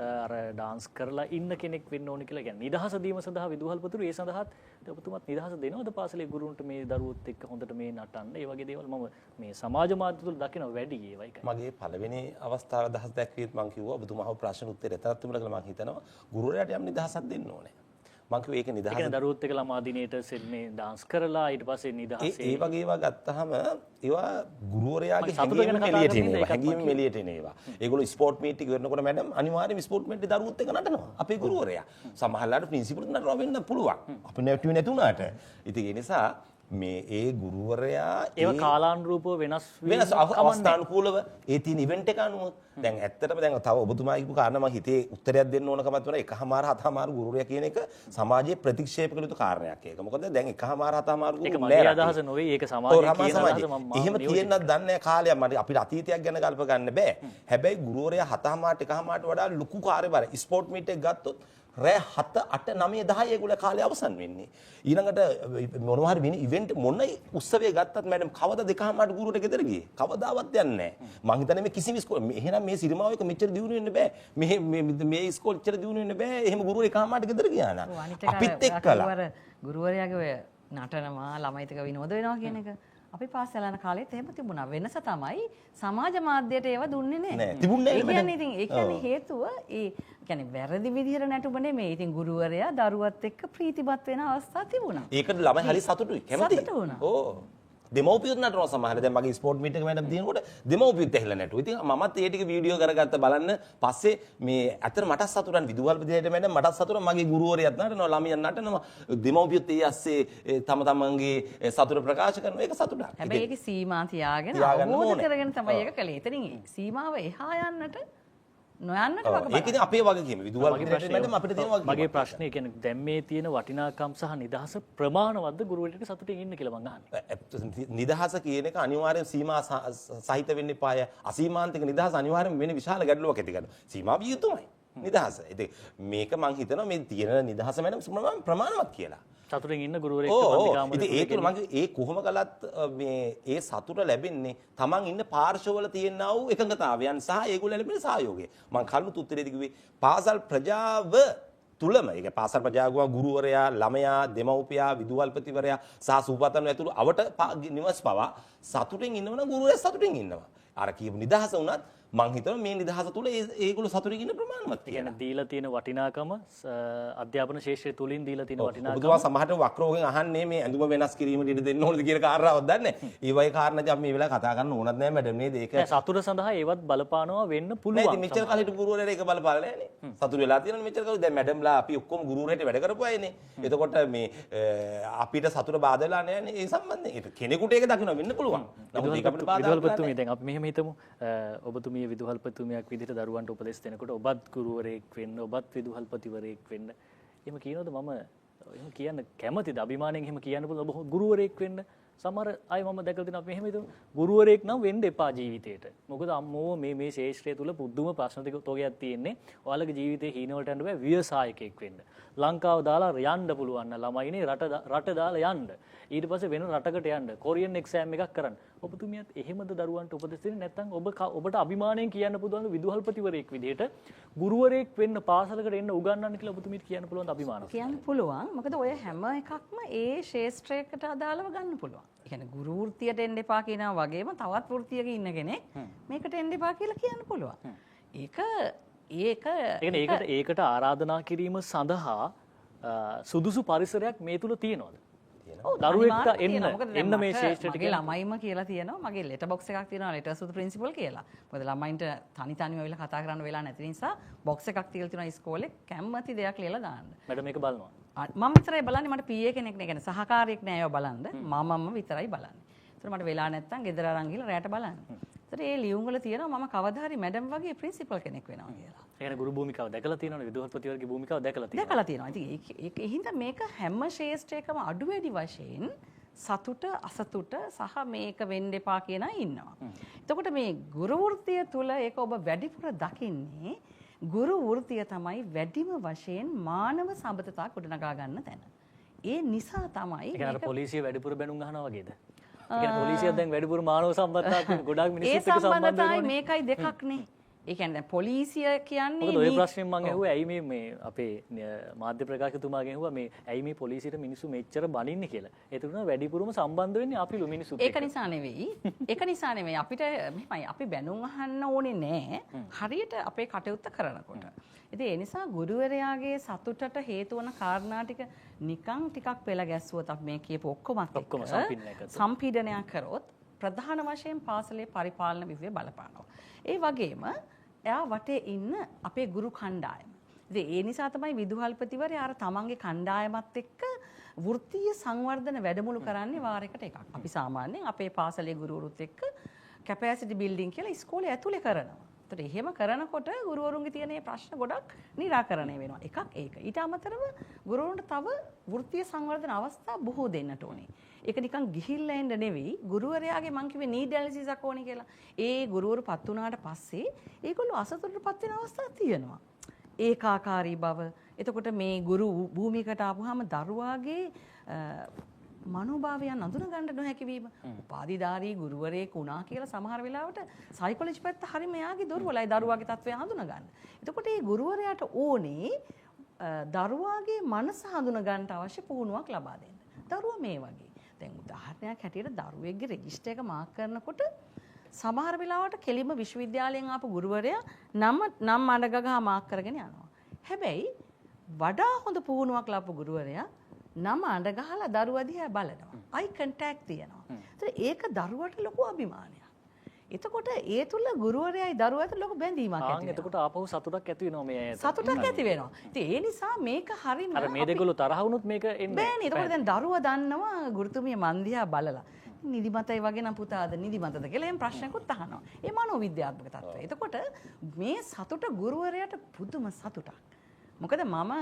අර ඩාන්ස් කරලා ඉන්න කෙනෙක් වෙන්න ඕනේ කියලා කියන්නේ. නිදහස දීම සඳහා විදුහල්පතිරු ඒ සඳහාත් ඔබතුමාත් නිදහස දෙනවද පාසලේ ගුරුන්ට මේ දරුවොත් එක්ක හොඳට මේ නටන්න? ඒ වගේ දේවල් මම මේ සමාජ මාධ්‍ය තුල දකින වැඩි ඒවයි. මගේ පළවෙනි අවස්ථාව අදහස් දැක්වියත් මම කිව්වා ඔබතුමාව ප්‍රශ්න උත්තරය එතරම් තිබුණා කියලා මම හිතනවා ගුරුවරයාට යම් නිදහසක් දෙන්න ඕනේ. මම කිව්වේ ඒක නිදහස. ඒක දරුවොත් එක්ක ළමා දිනේට මේ ඩාන්ස් කරලා ඊට පස්සේ නිදහසේ ඒ වගේ ඒවා ගත්තාම ඒවා ගුරුවරයාගේ හැඟීම් එළියට එන ඒවා. ඒගොල්ලෝ ස්පෝර්ට් මීට් එක කරනකොට මැඩම් අනිවාර්යයෙන්ම ස්පෝර්ට් මීට් එකේ දරුවොත් එක්ක නටනවා. අපේ ගුරුවරයා. සමහරවිට ප්‍රින්සිපල් නටනවා වෙන්න පුළුවන්. අපි නැතුණාට. ඉතින් ඒ නිසා මේ ඒ ගුරුවරයා ඒව කාලානුරූපව වෙනස් අවස්ථානුකූලව ඒ තියෙන ඉවෙන්ට් එක අනුව දැන් ඇත්තටම දැන් තව ඔබතුමා කියපු කාරණා මම හිතේ උත්තරයක් දෙන්න ඕන කමක් තියෙනවා. එකහමාර හතමාර ගුරුවරයා කියන එක සමාජයේ ප්‍රතික්ෂේප කළ යුතු කාරණයක් ඒක. මොකද දැන් එකහමාර හතමාර ගුරු ඒක මගේ අදහස නෙවෙයි. ඒක සමාජයේ කියන අදහස මම එහෙම තියෙන්නත් දන්නේ කාලයක් මට අපිට අතීතයක් ගැන කල්ප ගන්න බෑ. හැබැයි ගුරුවරයා හතමාරට එකහමාරට වඩා ලොකු කාර්යභාර ස්පෝර්ට් මීට් එක ගත්තොත් රෑ 7 8 9 10 ඒගොල්ලෝ කාලේ අවසන් වෙන්නේ. ඊළඟට මොනවා හරි වෙන ඉවෙන්ට් මොන උත්සවයක් ගත්තත් මැඩම් කවදා දෙකමාරට ගුරුවරට ගෙදර ගියේ? කවදාවත් යන්නේ නැහැ. මං හිතන්නේ මේ කිසිම ඉස්කෝලේ එහෙනම් මේ සිරිමාව එක මෙච්චර දියුණු වෙන්න බෑ. මේ ඉස්කෝලේ ඉච්චර දියුණු වෙන්න බෑ. එහෙම ගුරුවර එකමාරට ගෙදර ගියා නම් අපිත් එක්කලා ගුරුවරයාගේ ඔය නටනවා ළමයිත් එක්ක විනෝද වෙනවා කියන එක අපි පාසල යන කාලෙත් එහෙම තිබුණා. වෙනස තමයි සමාජ මාධ්‍යයට ඒව දුන්නේ නැහැ. තිබුණේ නැහැ. ඒ කියන්නේ හේතුව ඒ කියන්නේ වැරදි විදිහට නැටුම නෙමෙයි. ඉතින් ගුරුවරයා දරුවත් එක්ක ප්‍රීතිමත් වෙන අවස්ථා තිබුණා. ඒකට ළමයි හරි සතුටුයි. කැමතියි. සතුටු වුණා. ඕ. දෙමව්පියොත් නටනවා සමහර. දැන් මගේ ස්පෝර්ට් මීට් එක මම දිනනකොට දෙමව්පියොත් ඇහිලා නටුවා. ඉතින් මමත් ඒ ටික වීඩියෝ කරගත්ත බලන්න පස්සේ මේ ඇත්තට මට සතුටන් විදුහල්පතියට මැඩම් මට සතුටන් මගේ ගුරුවරයාත් නටනවා ළමයන් නටනවා දෙමව්පියොත් ඒ ඇස්සේ තම තමන්ගේ සතුට ප්‍රකාශ කරනවා. ඒක සතුටක්. හැබැයි ඒකේ සීමා තියාගෙන අවබෝධ කරගෙන තමයි ඒක කළේ. එතනින් සීමාව එහා යන්නට නොයන්නට වගේ බලන්න. ඒක ඉතින් අපේ වගකීම. විදුහල්පතියට මැඩම් අපිට තියෙන වගකීම. මගේ ප්‍රශ්නේ කියන්නේ දැන් මේ තියෙන වටිනාකම් සහ නිදහස ප්‍රමාණවත්ද ගුරුවරයෙක් සතුටින් ඉන්න කියලා මං අහන්නේ. නිදහස කියන එක අනිවාර්යෙන් සීමා සහිත වෙන්න එපාය. අසීමාන්තික නිදහස අනිවාර්යෙන් වෙන විශාල ගැටලුවක් ඇති කරනවා. සීමා විය යුතුමයි. නිදහස. ඉතින් මේක මං හිතනවා මේ තියෙන නිදහස මැඩම් ප්‍රමාණවත් කියලා. සතුටින් ඉන්න ගුරුවරයෙක් ඉතින් ඒ තුල මගේ ඒ කොහොම කළත් මේ ඒ සතුට ලැබෙන්නේ තමන් ඉන්න පාර්ශවවල තියෙනා වූ එකඟතාවයන් සහ ඒගොල්ලෝ ලැබෙන සහයෝගය. මං කරුණු තුත්තරේදී කිව්වේ පාසල් ප්‍රජාව තුලම ඒක පාසල් ප්‍රජාව ගුරුවරයා ළමයා දෙමව්පියා විදුහල්පතිවරයා සහ සූපතන් ඇතුළු අවට නිවස් පවා සතුටින් ඉන්නවනම් ගුරුවරයා සතුටින් ඉන්නවා. අර කියපු නිදහස වුණත් මං හිතනවා මේ නිදහස තුල ඒගොල්ලෝ සතුටින් ඉන්න ප්‍රමාණවත් කියලා. දීලා තියෙන වටිනාකම අධ්‍යාපන ශාස්ත්‍රය තුලින් දීලා තියෙන වටිනාකම. ඔබතුමා සමහරට වක්‍රෝගෙන් අහන්නේ මේ ඇඳුම වෙනස් කිරීමට ඉඩ දෙන්න ඕනද කියලා කාරණාවක් දන්නේ නැහැ. ඒ වගේ කාරණා අපි මේ වෙලාව කතා කරන්න ඕනත් නැහැ මැඩම් නේද? ඒක සතුට සඳහා ඒවත් බලපානවා වෙන්න පුළුවන්. නෑ ඉතින් මෙච්චර කාලෙට ගුරුවරයා ඒක බලපාලා නෑනේ. සතුට වෙලා තියෙනවනේ මෙච්චර කාලෙ. දැන් මැඩම්ලා අපි ඔක්කොම ගුරුවරයාට වැඩ කරපු අයනේ. එතකොට මේ අපිට සතුට බාධා වෙලා නෑනේ ඒ සම්බන්ධයෙන්. ඒක කෙනෙකුට ඒක දකින්න වෙන්න පුළුවන්. නමුත් ඒක අපිට බාධා විදුහල්පතිතුමිය දැන් අපි මෙහෙම හිතමු. ඔබතුමිය විදුහල්පතිතුමියක් විදිහට දරුවන්ට උපදෙස් දෙනකොට ඔබත් ගුරුවරයෙක් වෙන්න, ඔබත් විදුහල්පතිවරයෙක් වෙන්න. එහෙම කියනවද මම එහෙම කියන්න කැමතිද? අභිමාණයෙන් එහෙම කියන්න පුළුවන් ඔබ ගුරුවරයෙක් වෙන්න. සමහර අය මම දැකලා තියෙනවා අපි මෙහෙම හිතමු. ගුරුවරයෙක් නම් වෙන්න එපා ජීවිතේට. මොකද අම්මෝ මේ ශාස්ත්‍රය තුල පුදුම ප්‍රශ්න තෝගයක් තියෙන්නේ. ඔයාලගේ ජීවිතේ හීන වලට යන්න බෑ ව්‍යවසායකයෙක් වෙන්න. ලංකාව දාලා යන්න පුළුවන් නම් ළමයිනේ රට දාලා යන්න. ඊට පස්සේ වෙන රටකට යන්න. කොරියන් එක්සෑම් එකක් කරන්න. ඔබතුමියත් එහෙමද දරුවන්ට උපදෙස් දෙන්නේ නැත්නම් ඔබට අභිමාණයෙන් කියන්න පුළුවන් විදුහල්පතිවරයෙක් විදිහට ගුරුවරයෙක් වෙන්න පාසලකට එන්න උගන්වන්න කියලා ඔබතුමියට කියන්න පුළුවන් අභිමානව. කියන්න පුළුවන්. මොකද ඔය හැම එකක්ම ඒ ශාස්ත්‍රයකට අදාළව ගන්න පුළුවන්. ඒ කියන්නේ ගුරු වෘත්තියට එන්න එපා කියනවා වගේම තවත් වෘත්තියක ඉන්න කෙනෙක් මේකට එන්න එපා කියලා කියන්න පුළුවන්. ඒකට ආරාධනා කිරීම සඳහා සුදුසු පරිසරයක් මේ තුල තියෙනවද? දරුවෙක්ට එන්න මේ ශාස්ත්‍රයට කියලා ළමයිම කියලා තියෙනවා. මගේ ලෙටර් බොක්ස් එකක් තියෙනවා letters to the principal කියලා. මොකද ළමයින්ට තනිව වෙලා කතා කරන්න වෙලා නැති නිසා බොක්ස් එකක් තියලා තියෙනවා ඉස්කෝලේ කැමති දෙයක් ලියලා දාන්න. මැඩම් මේක බලනවා. මම විතරයි බලන්නේ මට PA කෙනෙක් නෑ. කියන්නේ සහකාරියෙක් නෑ ඒව බලන්න. මමම විතරයි බලන්නේ. ඒතර මට වෙලා නැත්තම් ගෙදර අරන් ගිහලා රැට බලන්න. ඒතර ඒ ලියුම් වල තියෙනවා මම කවදා හරි මැඩම් වගේ ප්‍රින්සිපල් කෙනෙක් වෙනවා කියලා. ඒ කියන්නේ ගුරු භූමිකාව දැකලා තියෙනවනේ විදුහල්පතිවරගේ භූමිකාව දැකලා තියෙනවා. ඉතින් ඒක හින්දා මේක හැම ශාස්ත්‍රයකම අඩු වැඩි වශයෙන් සතුට අසතුට සහ මේක වෙන්න එපා කියන අය ඉන්නවා. එතකොට මේ ගුරු වෘත්තිය තුල ඒක ඔබ වැඩිපුර දකින්නේ ගුරු වෘත්තිය තමයි වැඩිම වශයෙන් මානව සම්බන්ධතා ගොඩනගා ගන්න තැන. ඒ නිසා තමයි ඒක පොලිසිය වැඩිපුර බැනුම් අහනවා වගේද? ඒ කියන්නේ පොලිසිය දැන් වැඩිපුර මානව සම්බන්ධතාවක් ගොඩාක් මිනිස්සුත් එක්ක සම්බන්ධ වෙනවා. මේකයි දෙකක්නේ. ඒ කියන්නේ පොලිසිය කියන්නේ මොකද ඔය ප්‍රශ්නේ මම ඇහුවා ඇයි මේ අපේ මාධ්‍ය ප්‍රකාශකතුමාගෙන් ඇහුවා මේ ඇයි මේ පොලිසියට මිනිස්සු මෙච්චර බනින්නේ කියලා. ඒක උනා වැඩිපුරම සම්බන්ධ වෙන්නේ අපිලු මිනිස්සුත් එක්ක. ඒක නිසා නෙවෙයි. අපිට මෙහෙමයි අපි බැනුම් අහන්න ඕනේ නෑ. හරියට අපේ කටයුත්ත කරනකොට. ඉතින් ඒ නිසා ගුරුවරයාගේ සතුටට හේතු වන කාරණා ටික නිකන් ටිකක් පෙළ ගැස්සුවොත් අපි මේ කියපු ඔක්කොමත් සම්පීඩනයක් කරොත් ප්‍රධාන වශයෙන් පාසලේ පරිපාලන විභාගය බලපානවා. ඒ වගේම එයා වටේ ඉන්න අපේ ගුරු කණ්ඩායම. ඉතින් ඒ නිසා තමයි විදුහල්පතිවරයා අර තමන්ගේ කණ්ඩායමත් එක්ක වෘත්තීය සංවර්ධන වැඩමුළු කරන්නේ වාරයකට එකක්. අපි සාමාන්‍යයෙන් අපේ පාසලේ ගුරුවරුත් එක්ක කැපැසිටි බිල්ඩින් කියලා ඉස්කෝලේ ඇතුලේ කරනවා. ඒතර එහෙම කරනකොට ගුරුවරුන්ගේ තියෙන මේ ප්‍රශ්න ගොඩක් निराකරණය වෙනවා. එකක් ඒක. ඊට අමතරව ගුරුවරුන්ට තව වෘත්තීය සංවර්ධන අවස්ථා බොහෝ දෙන්නට ඕනේ. ඒක නිකන් ගිහිල්ලා එන්න නෙවෙයි ගුරුවරයාගේ මං කිව්වේ නීඩ් ඇනලිසිස් එකක් ඕනේ කියලා. ඒ ගුරුවරුපත් වුණාට පස්සේ ඒගොල්ලෝ අසතුටටපත් වෙන අවස්ථා තියෙනවා. ඒකාකාරී බව. එතකොට මේ ගුරු භූමිකට ආපුවාම දරුවාගේ මනෝභාවයන් අඳුන ගන්න නොහැකි වීම. උපාධිධාරී ගුරුවරයෙක් වුණා කියලා සමහර වෙලාවට සයිකොලොජි පැත්ත හරියම එයාගේ දුර්වලයි දරුවාගේ තත්ත්වය හඳුන ගන්න. එතකොට මේ ගුරුවරයාට ඕනේ දරුවාගේ මනස හඳුන ගන්නට අවශ්‍ය පුහුණුවක් ලබා දෙන්න. දරුවා මේ වගේ. දැන් උදාහරණයක් හැටියට දරුවෙක්ගේ රෙජිස්ටර් එක මාක් කරනකොට සමහර වෙලාවට කෙලිම විශ්වවිද්‍යාලයෙන් ආපු ගුරුවරයා නම් අඬගගා මාක් කරගෙන යනවා. හැබැයි වඩා හොඳ පුහුණුවක් ලබපු ගුරුවරයා නම අඬ ගහලා දරුවා දිහා බලනවා. අයි කන්ටැක්ට් තියෙනවා. ඒතර ඒක දරුවට ලොකු අභිමානයක්. එතකොට ඒ තුල ගුරුවරයයි දරුවාට ලොකු බැඳීමක් ඇති වෙනවා. එතකොට ආපහු සතුටක් ඇති වෙනවා මේ ඇයට. සතුටක් ඇති වෙනවා. ඉතින් ඒ නිසා මේක හරිම අර මේ දෙගොල්ලෝ තරහ වුණොත් මේක එන්නේ බෑනේ. එතකොට දැන් දරුවා දන්නවා ගුරුතුමිය මන් දිහා බලලා නිදිමතයි වගේ නම් පුතාද නිදිමතද කියලා එහෙම ප්‍රශ්නකුත් අහනවා. ඒ මනෝවිද්‍යාත්මක තත්ත්වය. එතකොට මේ සතුට ගුරුවරයාට පුදුම සතුටක්. මොකද මම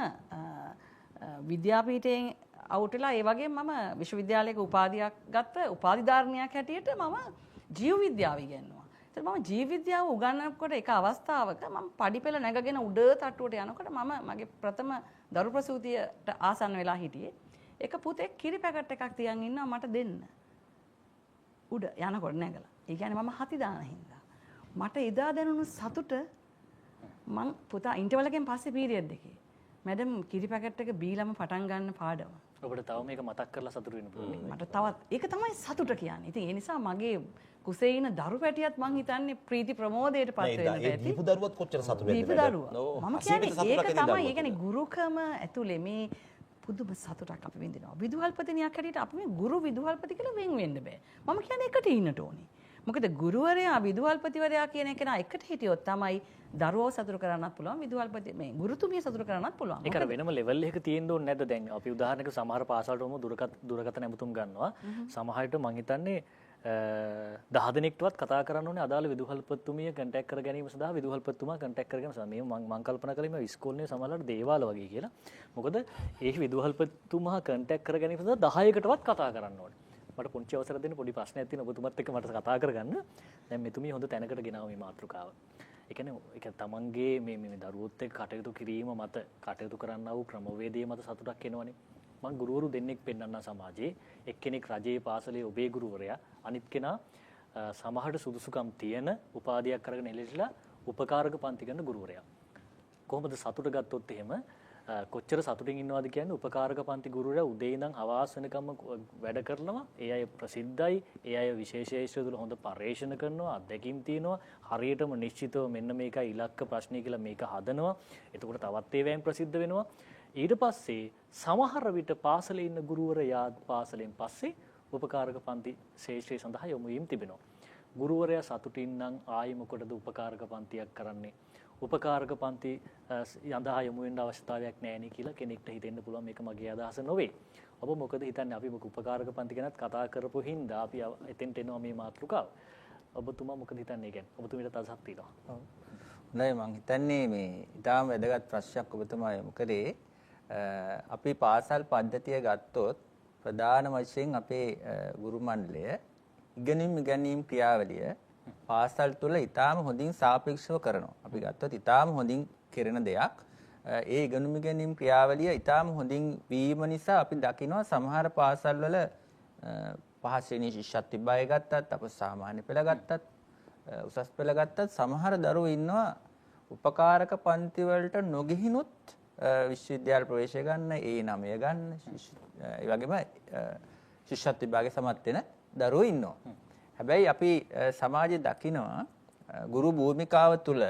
විද්‍යාපීඨයෙන් අවුට් වෙලා ඒ වගේම මම විශ්වවිද්‍යාලයක උපාධියක් ගත්ත උපාධිධාරණයක් හැටියට මම ජීව විද්‍යාව ඉගෙනුවා. ඒත් මම ජීව විද්‍යාව උගන්වනකොට එක අවස්ථාවක මම පඩිපෙළ නැගගෙන උඩ තට්ටුවට යනකොට මම මගේ ප්‍රථම දරු ප්‍රසූතියට ආසන්න වෙලා හිටියේ. එක පුතෙක් කිරි පැකට් එකක් තියන් ඉන්නවා මට දෙන්න. උඩ යනකොට නැගලා. ඒ කියන්නේ මම හති දාන හින්දා. මට එදා දැනුණු සතුට මං පුතා ඉන්ටර්වල් එකෙන් පස්සේ පීරියඩ් එකේ මැඩම් කිරි පැකට් එක බීලම පටන් ගන්න පාඩම. ඔබට තව මේක මතක් කරලා සතුටු වෙන්න පුළුවන්. මට තවත් ඒක තමයි සතුට කියන්නේ. ඉතින් ඒ නිසා මගේ කුසේ ඉන දරු පැටියත් මං හිතන්නේ ප්‍රීති ප්‍රමෝදයට පත් වෙන්න ඒ ඇති. දීපු දරුවත් කොච්චර සතුටු වෙන්නද? දීපු දරුවා. මම කියන්නේ ඒක තමයි. ඒ කියන්නේ ගුරුකම ඇතුලේ මේ පුදුම සතුටක් අපි විඳිනවා. විදුහල්පතිනියක් හැටියට අපි මේ ගුරු විදුහල්පති කියලා වෙන් වෙන්න බෑ. මම කියන්නේ එකට ඉන්නට ඕනේ. මොකද ගුරුවරයා විදුහල්පතිවරයා කියන කෙනා එකට හිටියොත් තමයි දරුවෝ සතුට කරන්නත් පුළුවන් විදුහල්පති මේ ගුරුතුමිය සතුට කරන්නත් පුළුවන්. ඒක අර වෙනම ලෙවල් එකක තියෙන්න ඕනේ නැද්ද? දැන් අපි උදාහරණයක සමහර පාසල්වලම දුරකථන ඇමතුම් ගන්නවා. සමහරවිට මං හිතන්නේ 10 දෙනෙක්ටවත් කතා කරන්න ඕනේ අදාළ විදුහල්පතිතුමිය කන්ටැක්ට් කර ගැනීම සඳහා විදුහල්පතිතුමා කන්ටැක්ට් කරගෙන මේ මං කල්පනා කළේ මේ ඉස්කෝලේ සමහරවිට දේවාල වගේ කියලා. මොකද ඒ විදුහල්පතිතුමා කන්ටැක්ට් කර ගැනීම සඳහා 10කටවත් කතා කරන්න ඕනේ. මට පුංචි අවසර දෙන්න පොඩි ප්‍රශ්නයක් තියෙනවා ඔබතුමත් එක්ක මට කතා කරගන්න. දැන් මෙතුමිය හොඳ තැනකට ගෙනාවා මේ මාතෘකාව. ඒ කියන්නේ ඒක තමන්ගේ මේ දරුවොත් එක්ක කටයුතු කිරීම මත කටයුතු කරන්නා වූ ක්‍රමවේදයේ මත සතුටක් එනවනේ. මම ගුරුවරු දෙන්නෙක් පෙන්වන්නා සමාජයේ එක්කෙනෙක් රජයේ පාසලේ ඔබේ ගුරුවරයා අනිත් කෙනා සමහරට සුදුසුකම් තියෙන උපාධියක් කරගෙන එළෙලා උපකාරක පන්ති කරන ගුරුවරයා. කොහොමද සතුට ගත්තොත් එහෙම කොච්චර සතුටින් ඉන්නවද කියන්නේ උපකාරක පන්ති ගුරුවරයා උදේ ඉඳන් හවාස් වෙනකම් වැඩ කරනවා. ඒ අය ප්‍රසිද්ධයි. ඒ අය විශේෂ තුළ හොඳ පරිශන කරනවා. අත්දැකීම් තියෙනවා. හරියටම නිශ්චිතව මෙන්න මේකයි ඉලක්ක ප්‍රශ්නය කියලා මේක හදනවා. එතකොට තවත් ඒවායින් ප්‍රසිද්ධ වෙනවා. ඊට පස්සේ සමහර විට පාසලේ ඉන්න ගුරුවරයා පාසලෙන් පස්සේ උපකාරක පන්ති ශේෂ්ත්‍රය සඳහා යොමු වීම තිබෙනවා. ගුරුවරයා සතුටින් නම් ආයි මොකටද උපකාරක පන්තියක් කරන්නේ? උපකාරක පන්ති යඳහා යොමු වෙන්න අවශ්‍යතාවයක් නැහැ නේ කියලා කෙනෙක්ට හිතෙන්න පුළුවන් මේක මගේ අදහස නෙවෙයි. ඔබ මොකද හිතන්නේ අපි මොක උපකාරක පන්ති ගැනත් කතා කරපු හින්දා අපි එතෙන්ට එනවා මේ මාතෘකාව. ඔබතුමා මොකද හිතන්නේ කියන්නේ? ඔබතුමීට අදහසක් තියෙනවා. ඔව්. හොඳයි මම හිතන්නේ මේ ඊටාම වැදගත් ප්‍රශ්නයක් ඔබතුමා යොමු කරේ. අපි පාසල් පද්ධතිය ගත්තොත් ප්‍රධාන වශයෙන් අපේ ගුරු මණ්ඩලය ඉගෙනීම් ක්‍රියාවලිය පාසල් තුළ ඊටාම හොඳින් සාපේක්ෂව කරනවා. අපි ගත්තොත් ඊටාම හොඳින් කෙරෙන දෙයක්. ඒ ඉගෙනීම් ක්‍රියාවලිය ඊටාම හොඳින් වීම නිසා අපි දකිනවා සමහර පාසල් වල පහ ශ්‍රේණි ශිෂ්‍යත්ව විභාගය ගත්තත් අප සාමාන්‍ය පෙළ ගත්තත් උසස් පෙළ ගත්තත් සමහර දරුවෝ ඉන්නවා උපකාරක පන්ති වලට නොගිහිනුත් විශ්වවිද්‍යාල ප්‍රවේශය ගන්න, ඒ 9 ගන්න, ඒ වගේම ශිෂ්‍යත්ව විභාගයේ සමත් වෙන දරුවෝ ඉන්නවා. හැබැයි අපි සමාජයේ දකිනවා ගුරු භූමිකාව තුළ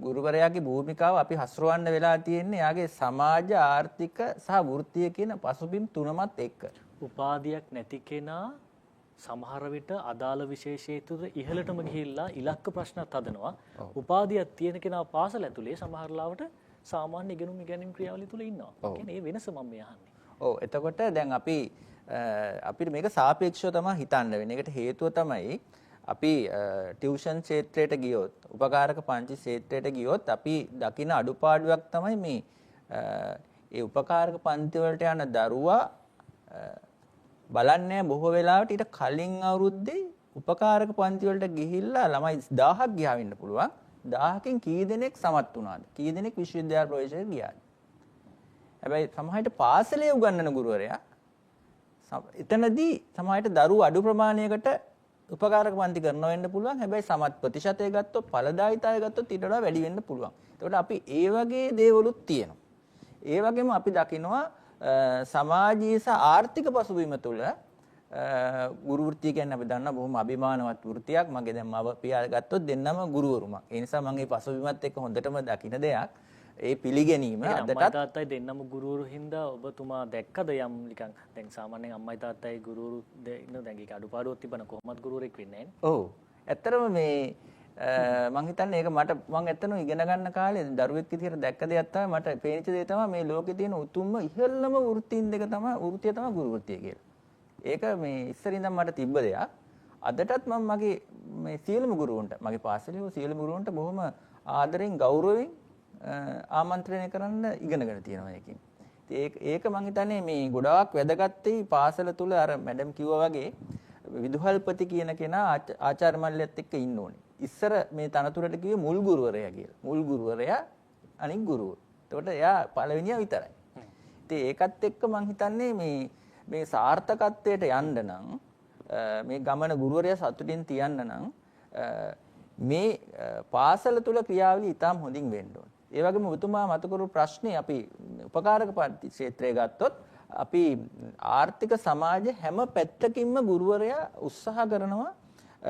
ගුරුවරයාගේ භූමිකාව අපි හසුරවන්න වෙලා තියෙන්නේ යාගේ සමාජ ආර්ථික සහ වෘත්තීය කියන පසුබිම් තුනමත් එක්ක. උපාධියක් නැති කෙනා සමහර විට අදාළ විශේෂයේ තුර ඉහළටම ගිහිල්ලා ඉලක්ක ප්‍රශ්නත් හදනවා. උපාධියක් තියෙන කෙනා පාසල ඇතුලේ සමහර ලාවට සාමාන්‍ය ඉගෙනීම් ක්‍රියාවලිය තුල ඉන්නවා. ඒ කියන්නේ ඒ වෙනස මම මේ අහන්නේ. ඔව් එතකොට දැන් අපිට මේක සාපේක්ෂව තමයි හිතන්න වෙන්නේ. ඒකට හේතුව තමයි අපි ටියුෂන් ක්ෂේත්‍රයට ගියොත්, උපකාරක පන්ති ක්ෂේත්‍රයට ගියොත් අපි දකින අඩුපාඩුවක් තමයි මේ ඒ උපකාරක පන්ති වලට යන දරුවා බලන්නේ බොහෝ වෙලාවට ඊට කලින් අවුරුද්දේ උපකාරක පන්ති වලට ගිහිල්ලා ළමයි 1000ක් ගියා වෙන්න පුළුවන්. 1000කින් කී දෙනෙක් සමත් වුණාද? කී දෙනෙක් විශ්වවිද්‍යාල ප්‍රවේශයට ගියාද? හැබැයි සමහරවිට පාසලේ උගන්වන ගුරුවරයා එතනදී සමහරවිට දරුවෝ අඩු ප්‍රමාණයකට උපකාරක පන්ති කරනවා වෙන්න පුළුවන්. හැබැයි සමත් ප්‍රතිශතය ගත්තොත් ඵලදායීතාවය ගත්තොත් ඊට වඩා වැඩි වෙන්න පුළුවන්. ඒකට අපි ඒ වගේ දේවලුත් තියෙනවා. ඒ වගේම අපි දකිනවා සමාජීය සහ ආර්ථික පසුබිම තුළ ගුරු වෘත්තිය කියන්නේ අපි දන්නා බොහොම අභිමානවත් වෘත්තියක්. මගේ දැන් මව පියා ගත්තොත් දෙන්නම ගුරුවරුමක්. ඒ නිසා මම මේ පසුබිමත් එක්ක හොඳටම දකින දෙයක්. ඒ පිළිගැනීම අම්මයි අදටත් තාත්තයි දෙන්නම ගුරුවරු හින්දා ඔබතුමා දැක්කද යම් නිකන් දැන් සාමාන්‍යයෙන් අම්මයි තාත්තයි ගුරුවරු දෙන්න දැන් ඒක අඩුපාඩුවක් තිබ්බන කොහොමද ගුරුවරෙක් වෙන්නේ නැහැ ඔව් ඇත්තටම මේ මං හිතන්නේ ඒක මම ඇත්තටම ඉගෙන ගන්න කාලේ දරුවෙක් විදියට දැක්ක දෙයක් තමයි මට පේනිච්ච දේ තමයි මේ ලෝකේ තියෙන උතුම්ම ඉහළම වෘත්තීන් දෙක තමයි වෘත්තිය තමයි ගුරු වෘත්තිය කියලා. ඒක මේ ඉස්සරින් ඉඳන් මට තිබ්බ දෙයක්. අදටත් මම මගේ මේ සියලුම ගුරුවරුන්ට මගේ පාසලේ සියලුම ගුරුවරුන්ට බොහොම ආදරෙන් ගෞරවයෙන් ආමන්ත්‍රණය කරන්න ඉගෙනගෙන තියෙනවා ඒකෙන්. ඒක මං හිතන්නේ මේ ගොඩාක් වැදගත් පාසල තුල අර මැඩම් කිව්වා වගේ විදුහල්පති කියන කෙනා ආචාර්ය මණ්ඩලයත් එක්ක ඉන්න ඕනේ. ඉස්සර මේ තනතුරට කිව්වේ මුල් ගුරුවරයා කියලා. මුල් ගුරුවරයා අනික් ගුරුවරු. එතකොට එයා පළවෙනියා විතරයි. ඉතින් ඒකත් එක්ක මං හිතන්නේ මේ සාර්ථකත්වයට යන්න නම් මේ ගමන ගුරුවරයා සතුටින් තියන්න නම් මේ පාසල තුල ක්‍රියාවලිය ඉතාම හොඳින් වෙන්න ඕනේ. ඒ වගේම ඔබතුමා මත කරු ප්‍රශ්නේ අපි උපකාරක පන්ති ක්ෂේත්‍රය ගත්තොත් අපි ආර්ථික සමාජ හැම පැත්තකින්ම ගුරුවරයා උත්සාහ කරනවා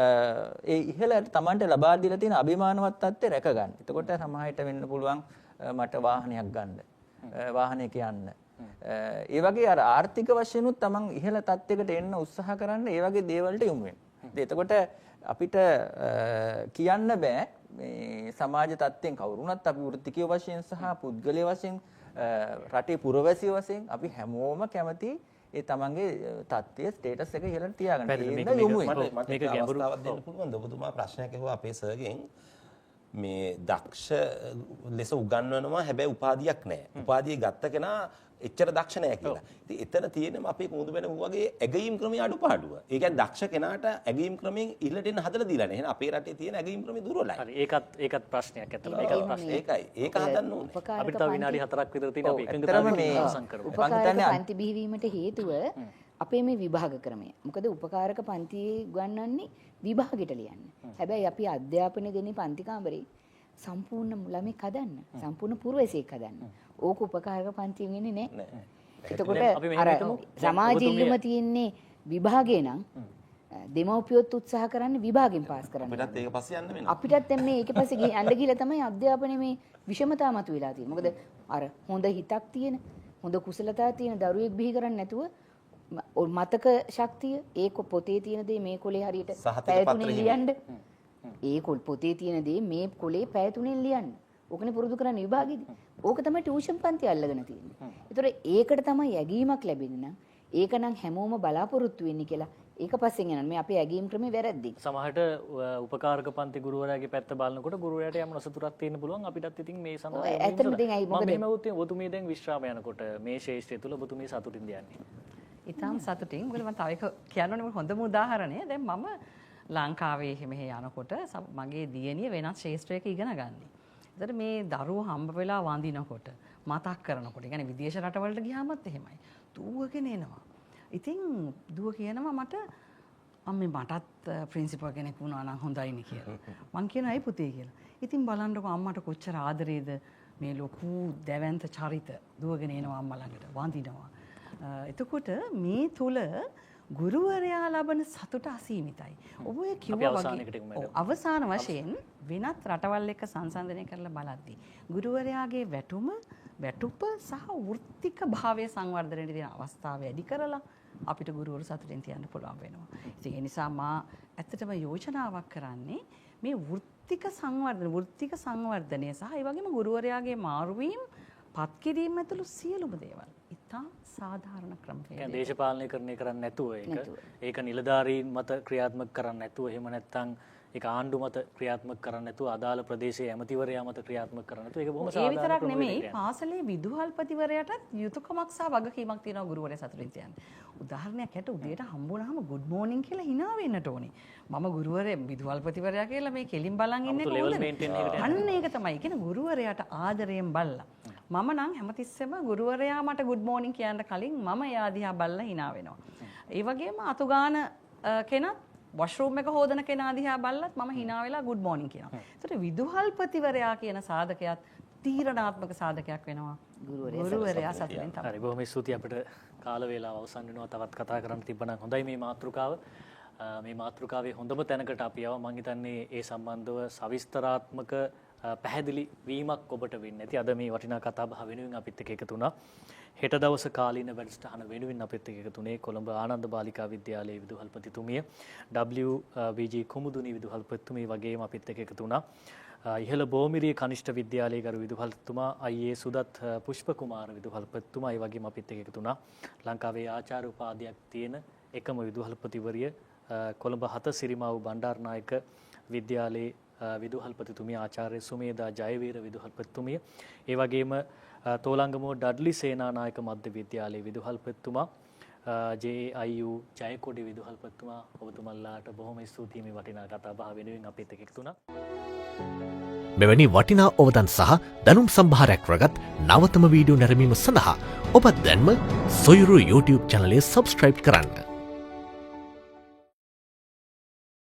ඒ ඉහළට Tamanට ලබා දීලා තියෙන අභිමානවත් තත්ත්වය රැක ගන්න. එතකොට සමාජයට වෙන්න පුළුවන් මට වාහනයක් ගන්න. වාහනයක යන්න. ඒ වගේ අර ආර්ථික වශයෙන් උත් Taman ඉහළ තත්ත්වයකට එන්න උත්සාහ කරන්න ඒ වගේ දේවල්ට යොමු වෙන්න. එතකොට අපිට කියන්න බෑ මේ සමාජ තත්ත්වයෙන් කවුරුණත් අපි වෘත්තිකීය වශයෙන් සහ පුද්ගලීය වශයෙන් රටේ පුරවැසිය වශයෙන් අපි හැමෝම කැමති ඒ තමන්ගේ තත්ත්වයේ ස්ටේටස් එක ඉහළට තියාගන්න. ඒක යොමු වෙනවා. මේක ගැඹුරතාවක් දෙන්න පුළුවන්ද? ඔබතුමා ප්‍රශ්නයක් අහුවා අපේ සර්ගෙන් මේ දක්ෂ ලෙස උගන්වනවා හැබැයි උපාධියක් නැහැ. උපාධිය ගත්ත කෙනා එච්චර දක්ෂ නැහැ කියලා. ඉතින් එතන තියෙනම අපේ කුමුදු බැන වගේ ඇගීම් ක්‍රමයේ අඩුපාඩුව. ඒ කියන්නේ දක්ෂ කෙනාට ඇගීම් ක්‍රමයෙන් ඉහළට එන්න හදලා දීලා නැහැ. එහෙනම් අපේ රටේ තියෙන ඇගීම් ක්‍රමය දුර්වලයි. හරි ඒකත් ප්‍රශ්නයක් ඇත්තටම. ඒකත් ප්‍රශ්නයක්. ඒකයි. ඒක හදන්න ඕනේ. අපිට තව විනාඩි 4ක් විතර තියෙන අපි එකඟතාවයකින් අවසන් කරමු. උපකාරක පන්ති බිහිවීමට හේතුව අපේ මේ විභාග ක්‍රමය. මොකද උපකාරක පන්තියේ උගන්වන්නේ විභාගෙට ලියන්න. හැබැයි අපි අධ්‍යාපනය දෙන්නේ පන්ති කාමරේ සම්පූර්ණ ළමෙක් හදන්න. සම්පූර්ණ පුරවැසියෙක් හදන්න. ඕක උපකාරක පන්ති වෙන්නේ නැහැ. එතකොට අර සමාජ ඉල්ලුම තියෙන්නේ විභාගේ නම් දෙමව්පියොත් උත්සාහ කරන්නේ විභාගෙන් පාස් කරන්න. අපිටත් ඒක පස්සේ යන්න වෙනවා. අපිටත් මේ ඒක පස්සේ යන්න ගිහලා තමයි අධ්‍යාපනයේ මේ විෂමතා මතුවලා තියෙන්නේ. මොකද අර හොඳ හිතක් තියෙන, හොඳ කුසලතා තියෙන දරුවෙක් බිහි කරන්නේ නැතුව මතක ශක්තිය ඒක පොතේ තියෙන දේ මේ කොලේ හරියට පැය 3 ලියන්න. ඒ පොතේ තියෙන දේ මේ කොලේ පැය 3 ලියන්න. ඕකනේ පුරුදු කරන්නේ විභාගෙදී. ඕක තමයි ටියුෂන් පන්ති අල්ලගෙන තියෙන්නේ. ඒතර ඒකට තමයි ඇගීමක් ලැබෙන්නේ නම් ඒක නම් හැමෝම බලාපොරොත්තු වෙන්නේ කියලා ඒක පස්සෙන් යනවා. මේ අපේ ඇගීම් ක්‍රමේ වැරද්දි. සමහරට උපකාරක පන්ති ගුරුවරයාගේ පැත්ත බලනකොට ගුරුවරයාට යම් නොසතුටක් තියෙන්න පුළුවන්. අපිටත් ඉතින් මේ සඳහා ඇත්තටම ඉතින් ඇයි මොකද මම මෙහෙම ඔබතුමිය දැන් විශ්‍රාම යනකොට මේ ශේෂ්ත්‍රය තුල ඔබතුමිය සතුටින්ද යන්නේ? ඉතාලම සතුටින්. මොකද මම තව එක කියන්න ඕනේ හොඳම උදාහරණය. දැන් මම ලංකාවේ මෙහෙ යනකොට මගේ දියණිය වෙනත් ශේෂ්ත්‍රයක ඉගෙන ගන්නේ. ඒතර මේ දරුවෝ හම්බ වෙලා වඳිනකොට මතක් කරනකොට, يعني විදේශ රටවලට ගියාමත් එහෙමයි. දුවගෙන එනවා. ඉතින් දුව කියනවා මට අම්මේ මටත් ප්‍රින්සිපල් කෙනෙක් වුණා නම් හොඳයිනේ කියලා. මං කියනවා ඇයි පුතේ කියලා. ඉතින් බලන්නකො අම්මට කොච්චර ආදරේද මේ ලොකු දැවැන්ත චරිත දුවගෙන එනවා අම්මා ළඟට වඳිනවා. එතකොට මේ තුල ගුරුවරයා ලබන සතුට අසීමිතයි. ඔබ ඔය කිව්වා වගේ අවසාන වශයෙන් වෙනත් රටවල් එක්ක සංසන්දනය කරලා බලද්දී ගුරුවරයාගේ වැටුප සහ වෘත්තික භාවය සංවර්ධනයට දෙන අවස්ථාව වැඩි කරලා අපිට ගුරුවරු සතුටින් තියන්න පුළුවන් වෙනවා. ඉතින් ඒ නිසා මා ඇත්තටම යෝජනාවක් කරන්නේ මේ වෘත්තික සංවර්ධනය සහ ඒ වගේම ගුරුවරයාගේ මාරුවීම් පත් කිරීම ඇතුළු සියලුම දේවල් ඉතා සාධාරණ ක්‍රමවේදයක්. දේශපාලනය කරන්නේ නැතුව ඒක නිලධාරීන් මත ක්‍රියාත්මක කරන්නේ නැතුව එහෙම නැත්නම් ඒක ආණ්ඩු මත ක්‍රියාත්මක කරන්නේ නැතුව අදාළ ප්‍රදේශයේ ඇමතිවරයා මත ක්‍රියාත්මක කරන්නේ නැතුව ඒක බොහොම සාධාරණ ක්‍රමයක්. ඒ විතරක් නෙමෙයි පාසලේ විදුහල්පතිවරයාටත් යුතුයකමක් සහ වගකීමක් තියෙනවා ගුරුවරයා සතුටින් තියන්න. උදාහරණයක් ඇට උදේට හම්බුනහම good morning කියලා hina වෙන්නට ඕනේ. මම ගුරුවරයා විදුහල්පතිවරයා කියලා මේ කෙලින් බලන් ඉන්නේ කොහොමද? අන්න ඒක තමයි. කියන ගුරුවරයාට ආදරයෙන් බලලා මම නම් හැමතිස්සෙම ගුරුවරයා මට good morning කියන්න කලින් මම එයා දිහා බලලා hina වෙනවා. ඒ වගේම අතුගාන කෙනත් වොෂ්රූම් එක හොදන කෙනා දිහා බැලලත් මම hina වෙලා good morning කියනවා. ඒතර විදුහල්පතිවරයා කියන සාධකයක් තීරණාත්මක සාධකයක් වෙනවා. ගුරුවරයා සතුටින් තමයි. හරි බොහොම ස්තුතියි අපිට කාල වේලාව අවසන් වෙනවා. තවත් කතා කරන්න තිබ්බනම් හොඳයි මේ මාතෘකාව. මේ මාතෘකාවේ හොඳම තැනකට අපි ආවා. මම හිතන්නේ ඒ සම්බන්ධව සවිස්තරාත්මක පැහැදිලි වීමක් ඔබට වෙන්නේ නැති. අද මේ වටිනා කතා බහ වෙනුවෙන් අපිත් එක්ක එකතු වුණා. හෙට දවස කාලීන වැඩසටහන වෙනුවෙන් අපිත් එක්ක එකතු වුණේ කොළඹ ආනන්ද බාලිකා විද්‍යාලයේ විදුහල්පතිතුමිය WVG කුමුදුනි විදුහල්පතිතුමිය වගේම අපිත් එක්ක එකතු වුණා. ඉහළ බෝමිරිය කනිෂ්ඨ විද්‍යාලයේ ගරු විදුහල්පතිතුමා අයියේ සුදත් පුෂ්ප කුමාර විදුහල්පතිතුමා ඒ වගේම අපිත් එක්ක එකතු වුණා. ලංකාවේ ආචාර්ය උපාධියක් තියෙන එකම විදුහල්පතිවරිය කොළඹ 7 සිරිමාවු බණ්ඩාරනායක විද්‍යාලයේ විදුහල්පතිතුමිය ආචාර්ය සුමේදා ජයවීර විදුහල්පතිතුමිය ඒ වගේම තෝලංගමුව ඩඩ්ලි සේනානායක මධ්‍ය විද්‍යාලයේ විදුහල්පතිතුමා JIU ජයකොඩි විදුහල්පතිතුමා ඔබතුමන්ලාට බොහොම ස්තුතියි මේ වටිනා කතා බහ වෙනුවෙන් අපිත් එක්ක එකතු වුණා. මෙවැනි වටිනා අවදන් සහ දැනුම් සම්භාරයක් රැගත් නවතම වීඩියෝ නැරඹීම සඳහා ඔබත් දැන්ම සොයුරු YouTube චැනලය සබස්ක්‍රයිබ් කරන්න.